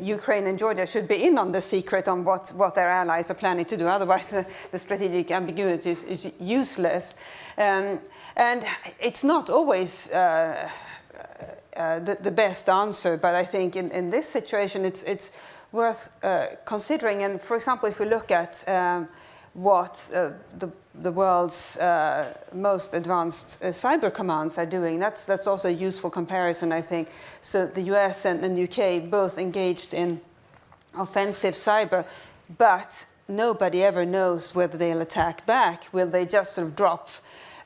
S3: Ukraine and Georgia should be in on the secret on what their allies are planning to do. Otherwise, the strategic ambiguity is useless. And it's not always the best answer, but I think in this situation it's worth considering. And for example, if we look at what the world's most advanced cyber commands are doing, that's also a useful comparison, I think. So the US and the UK both engaged in offensive cyber, but nobody ever knows whether they'll attack back. Will they just sort of drop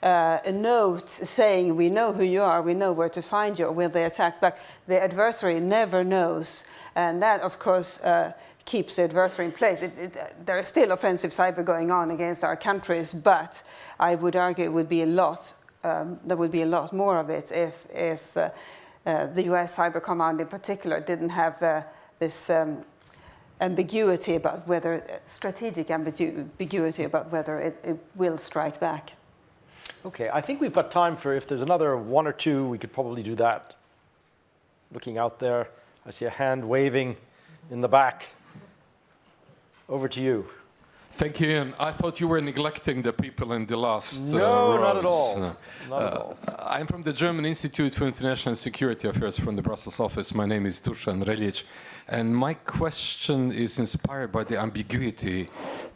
S3: a note saying, we know who you are, we know where to find you, or will they attack back? The adversary never knows. And that, of course, keeps the adversary in place. There is still offensive cyber going on against our countries, but I would argue it would be there would be a lot more of it if the US Cyber Command in particular didn't have this ambiguity about whether, strategic ambiguity about whether it will strike back.
S1: Okay, I think we've got time for, if there's another one or two, we could probably do that. Looking out there, I see a hand waving in the back. Over to you.
S9: Thank you, Ian. I thought you were neglecting the people in the last
S1: No,
S9: rows.
S1: not at all. Not at all.
S9: I'm from the German Institute for International Security Affairs from the Brussels office. My name is Dusan Relic, and my question is inspired by the ambiguity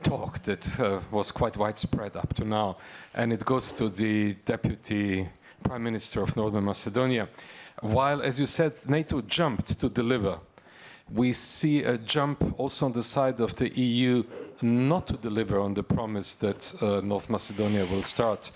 S9: talk that was quite widespread up to now, and it goes to the Deputy Prime Minister of Northern Macedonia. While, as you said, NATO jumped to deliver, we see a jump also on the side of the EU not to deliver on the promise that North Macedonia will start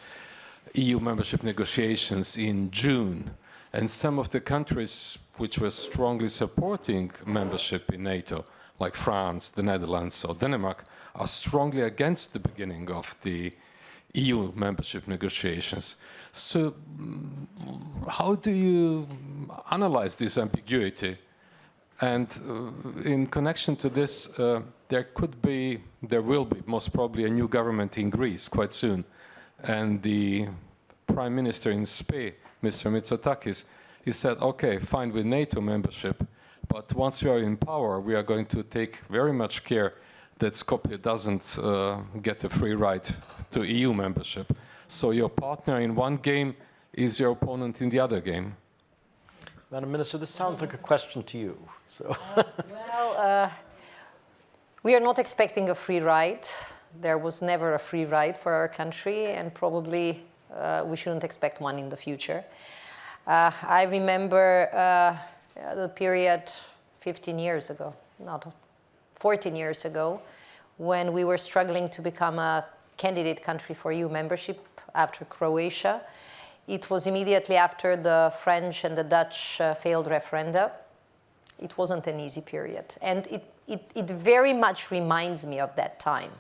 S9: EU membership negotiations in June. And some of the countries which were strongly supporting membership in NATO, like France, the Netherlands, or Denmark, are strongly against the beginning of the EU membership negotiations. So how do you analyze this ambiguity? And in connection to this, there will be most probably a new government in Greece quite soon. And the Prime Minister in Spain, Mr. Mitsotakis, he said, okay, fine with NATO membership, but once we are in power, we are going to take very much care that Skopje doesn't get a free ride to EU membership. So your partner in one game is your opponent in the other game.
S1: Madam Minister, this sounds like a question to you. So.
S2: We are not expecting a free ride. There was never a free ride for our country, and probably we shouldn't expect one in the future. I remember the period 15 years ago, not 14 years ago, when we were struggling to become a candidate country for EU membership after Croatia. It was immediately after the French and the Dutch failed referenda. It wasn't an easy period. And it very much reminds me of that time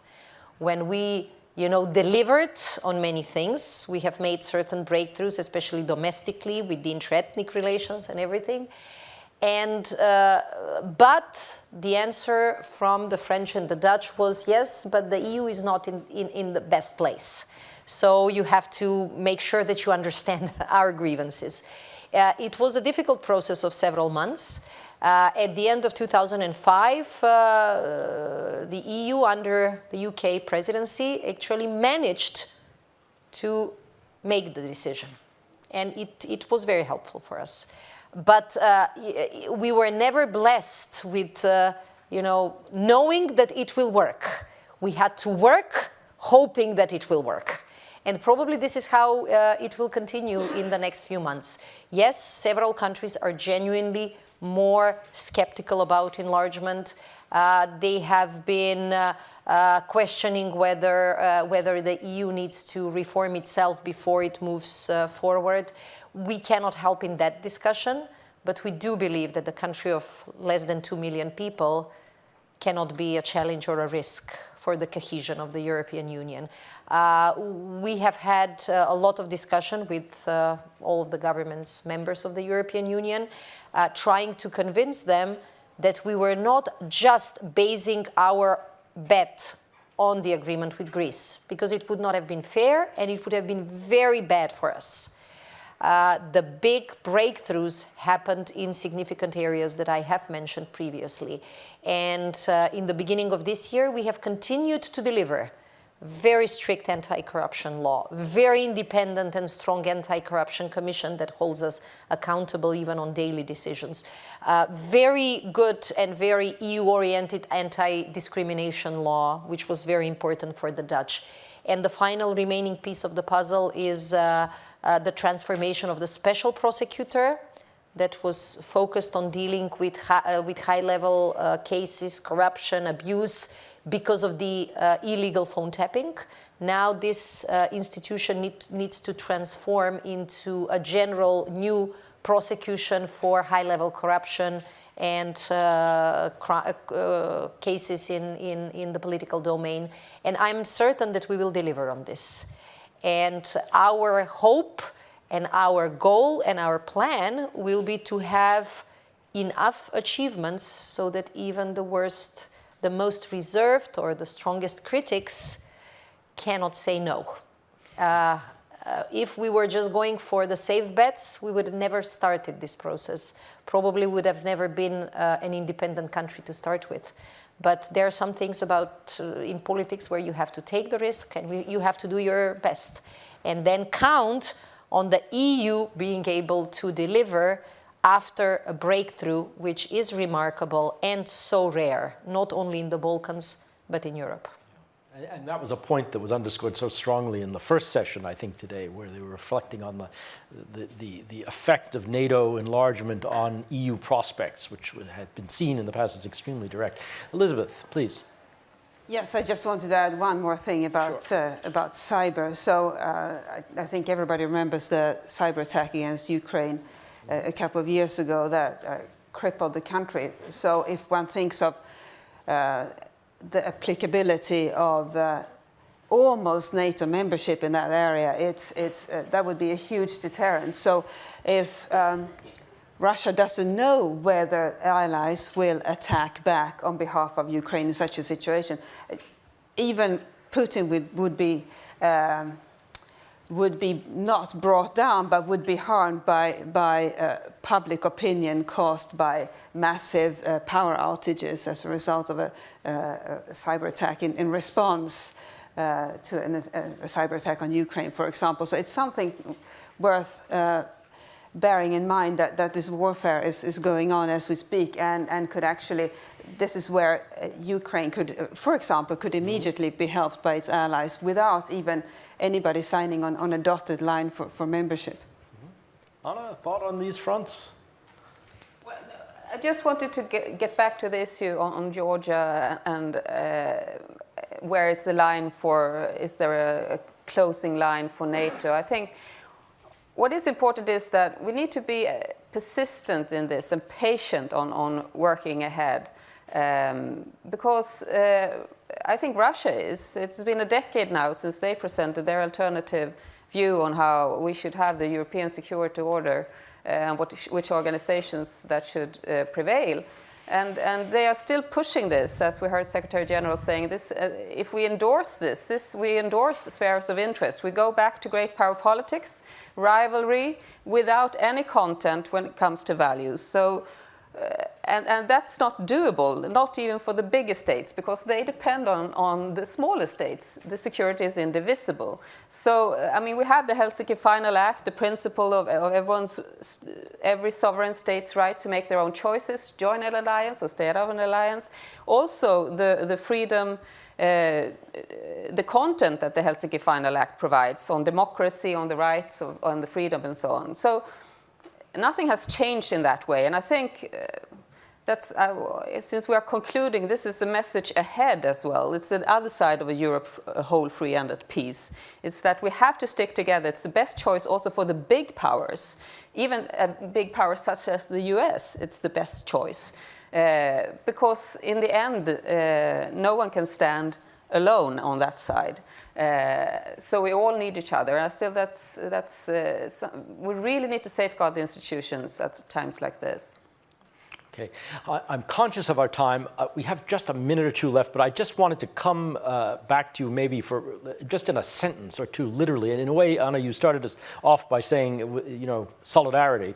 S2: when we, delivered on many things. We have made certain breakthroughs, especially domestically with the inter-ethnic relations and everything. And, but the answer from the French and the Dutch was, yes, but the EU is not in the best place. So you have to make sure that you understand our grievances. It was a difficult process of several months. At the end of 2005, the EU under the UK presidency actually managed to make the decision. And it was very helpful for us. But we were never blessed with, knowing that it will work. We had to work hoping that it will work. And probably this is how it will continue in the next few months. Yes, several countries are genuinely more skeptical about enlargement. They have been questioning whether the EU needs to reform itself before it moves forward. We cannot help in that discussion, but we do believe that the country of less than 2 million people cannot be a challenge or a risk for the cohesion of the European Union. We have had a lot of discussion with all of the governments, members of the European Union, trying to convince them that we were not just basing our bet on the agreement with Greece, because it would not have been fair and it would have been very bad for us. The big breakthroughs happened in significant areas that I have mentioned previously. And in the beginning of this year, we have continued to deliver very strict anti-corruption law, very independent and strong anti-corruption commission that holds us accountable even on daily decisions, very good and very EU-oriented anti-discrimination law, which was very important for the Dutch. And the final remaining piece of the puzzle is the transformation of the special prosecutor that was focused on dealing with high-level cases, corruption, abuse, because of the illegal phone tapping. Now this institution needs to transform into a general new prosecution for high-level corruption and cases in the political domain. And I'm certain that we will deliver on this. And our hope and our goal and our plan will be to have enough achievements so that even the worst, the most reserved or the strongest critics cannot say no. If we were just going for the safe bets, we would have never started this process. Probably would have never been an independent country to start with. But there are some things about in politics where you have to take the risk and you have to do your best. And then count on the EU being able to deliver after a breakthrough, which is remarkable and so rare, not only in the Balkans, but in Europe.
S1: And that was a point that was underscored so strongly in the first session, I think, today, where they were reflecting on the effect of NATO enlargement on EU prospects, which had been seen in the past as extremely direct. Elizabeth, please.
S3: Yes, I just wanted to add one more thing about cyber. So I think everybody remembers the cyber attack against Ukraine a couple of years ago that crippled the country. So if one thinks of the applicability of almost NATO membership in that area, that would be a huge deterrent. So if Russia doesn't know whether allies will attack back on behalf of Ukraine in such a situation, even Putin would be not brought down, but would be harmed by public opinion caused by massive power outages as a result of a cyber attack in response to a cyber attack on Ukraine, for example. So it's something worth bearing in mind that this warfare is going on as we speak, and could actually, this is where Ukraine could, for example, could immediately be helped by its allies without even anybody signing on a dotted line for membership.
S1: Anna, a thought on these fronts?
S4: Well, I just wanted to get back to the issue on Georgia and where is the line for, is there a closing line for NATO? I think what is important is that we need to be persistent in this and patient on working ahead. Because I think Russia it's been a decade now since they presented their alternative view on how we should have the European security order and which organizations that should prevail. And they are still pushing this, as we heard Secretary General saying, this, if we endorse this, we endorse spheres of interest. We go back to great power politics, rivalry, without any content when it comes to values. So And that's not doable, not even for the bigger states, because they depend on the smaller states. The security is indivisible. So, I mean, we have the Helsinki Final Act, the principle of every sovereign state's right to make their own choices, join an alliance or stay out of an alliance. Also, the freedom, the content that the Helsinki Final Act provides on democracy, on the rights, on the freedom, and so on. So, nothing has changed in that way, and I think that's since we are concluding, this is a message ahead as well. It's the other side of a Europe whole, free, and at peace. It's that we have to stick together. It's the best choice also for the big powers, even big powers such as the US. It's the best choice because in the end, no one can stand alone on that side. So we all need each other. And still, we really need to safeguard the institutions at times like this.
S1: Okay, I'm conscious of our time. We have just a minute or two left, but I just wanted to come back to you maybe for just in a sentence or two, literally. And in a way, Anna, you started us off by saying, you know, solidarity.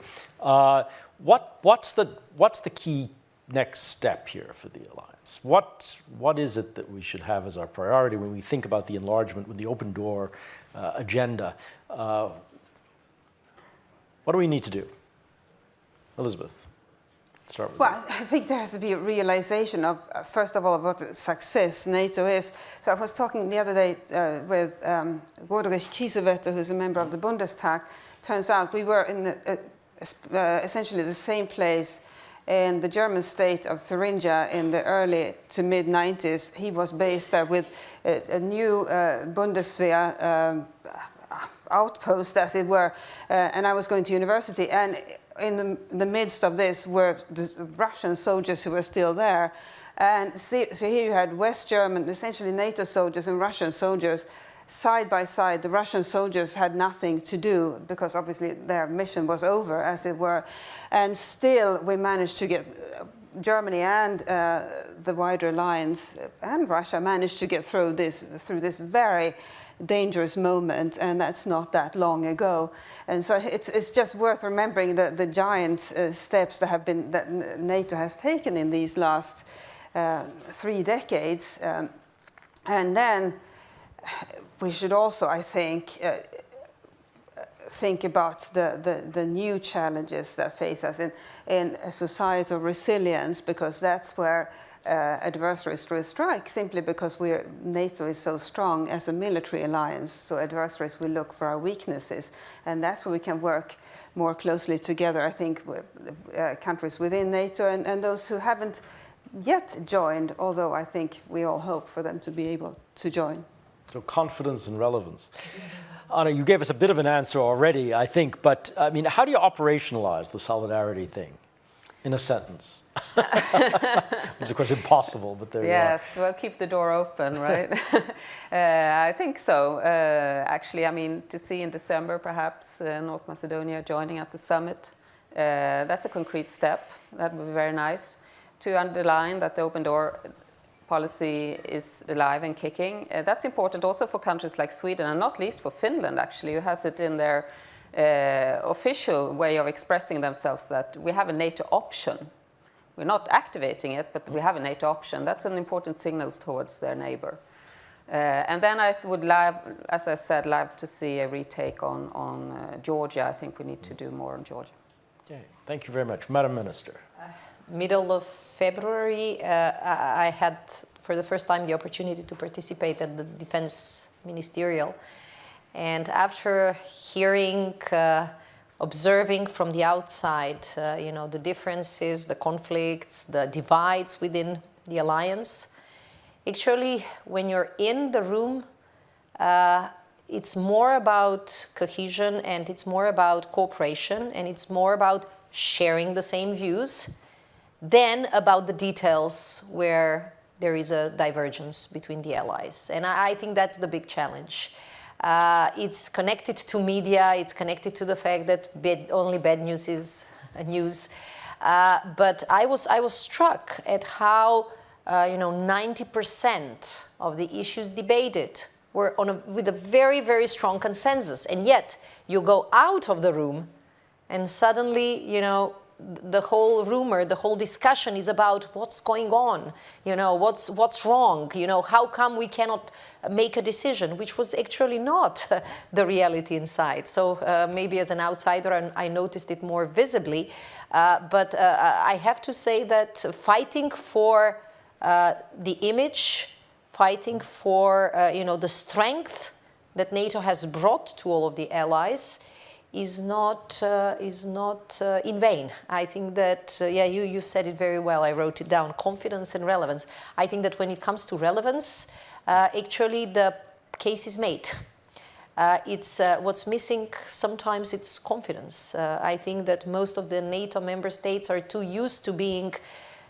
S1: What's the key next step here for the alliance? What is it that we should have as our priority when we think about the enlargement, with the open door agenda? What do we need to do? Elizabeth, let's start with you.
S3: Well, I think there has to be a realization of, first of all, of what success NATO is. So I was talking the other day with Godrich Kiesewetter, who's a member of the Bundestag. Turns out we were in essentially the same place in the German state of Thuringia in the early to mid-90s. He was based there with a new Bundeswehr outpost, as it were, and I was going to university. And in the midst of this were the Russian soldiers who were still there. And so here you had West German, essentially NATO soldiers and Russian soldiers, side by side. The Russian soldiers had nothing to do because obviously their mission was over, as it were. And still we managed to get, Germany and the wider alliance and Russia managed to get through this very dangerous moment, and that's not that long ago. And so it's just worth remembering the giant steps that NATO has taken in these last 3 decades. And then we should also, I think about the new challenges that face us in societal resilience, because that's where adversaries will strike, simply because NATO is so strong as a military alliance. So adversaries will look for our weaknesses, and that's where we can work more closely together, I think, with countries within NATO and those who haven't yet joined, although I think we all hope for them to be able to join.
S1: So confidence and relevance. Anna, you gave us a bit of an answer already, I think, but I mean, how do you operationalize the solidarity thing in a sentence? Which is, of course, impossible, but there you are.
S4: Yes, well, keep the door open, right? I think so. Actually, I mean, to see in December, perhaps, North Macedonia joining at the summit, that's a concrete step. That would be very nice. To underline that the open door policy is alive and kicking. That's important also for countries like Sweden, and not least for Finland, actually, who has it in their official way of expressing themselves that we have a NATO option. We're not activating it, but we have a NATO option. That's an important signal towards their neighbor. And then I would love, as I said, love to see a retake on Georgia. I think we need to do more on Georgia.
S1: Okay, thank you very much. Madam Minister.
S2: Middle of February, I had for the first time the opportunity to participate at the Defense Ministerial. And after hearing, observing from the outside, the differences, the conflicts, the divides within the alliance, actually, when you're in the room, it's more about cohesion, and it's more about cooperation, and it's more about sharing the same views than about the details where there is a divergence between the allies. And I think that's the big challenge. It's connected to media, it's connected to the fact that only bad news is news. But I was struck at how 90% of the issues debated were with a very, very strong consensus. And yet you go out of the room and suddenly, the whole rumor, the whole discussion is about what's going on, what's wrong, how come we cannot make a decision, which was actually not the reality inside. So maybe as an outsider, I noticed it more visibly. But I have to say that fighting for the image, fighting for the strength that NATO has brought to all of the allies is not in vain. I think that, you've said it very well. I wrote it down, confidence and relevance. I think that when it comes to relevance, actually the case is made. It's what's missing sometimes, it's confidence. I think that most of the NATO member states are too used to being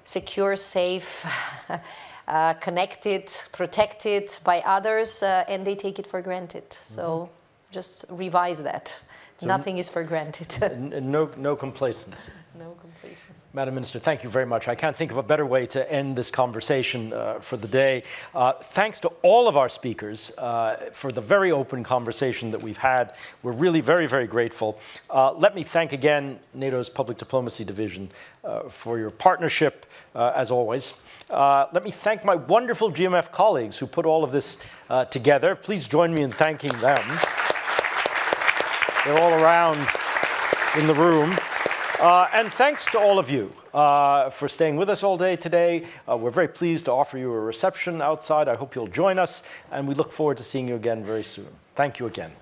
S2: secure, safe, connected, protected by others, and they take it for granted. So just revise that. So nothing is for granted.
S1: No complacency.
S2: No complacency.
S1: Madam Minister, thank you very much. I can't think of a better way to end this conversation for the day. Thanks to all of our speakers for the very open conversation that we've had. We're really very, very grateful. Let me thank again NATO's Public Diplomacy Division for your partnership, as always. Let me thank my wonderful GMF colleagues who put all of this together. Please join me in thanking them. They're all around in the room. And thanks to all of you for staying with us all day today. We're very pleased to offer you a reception outside. I hope you'll join us, and we look forward to seeing you again very soon. Thank you again.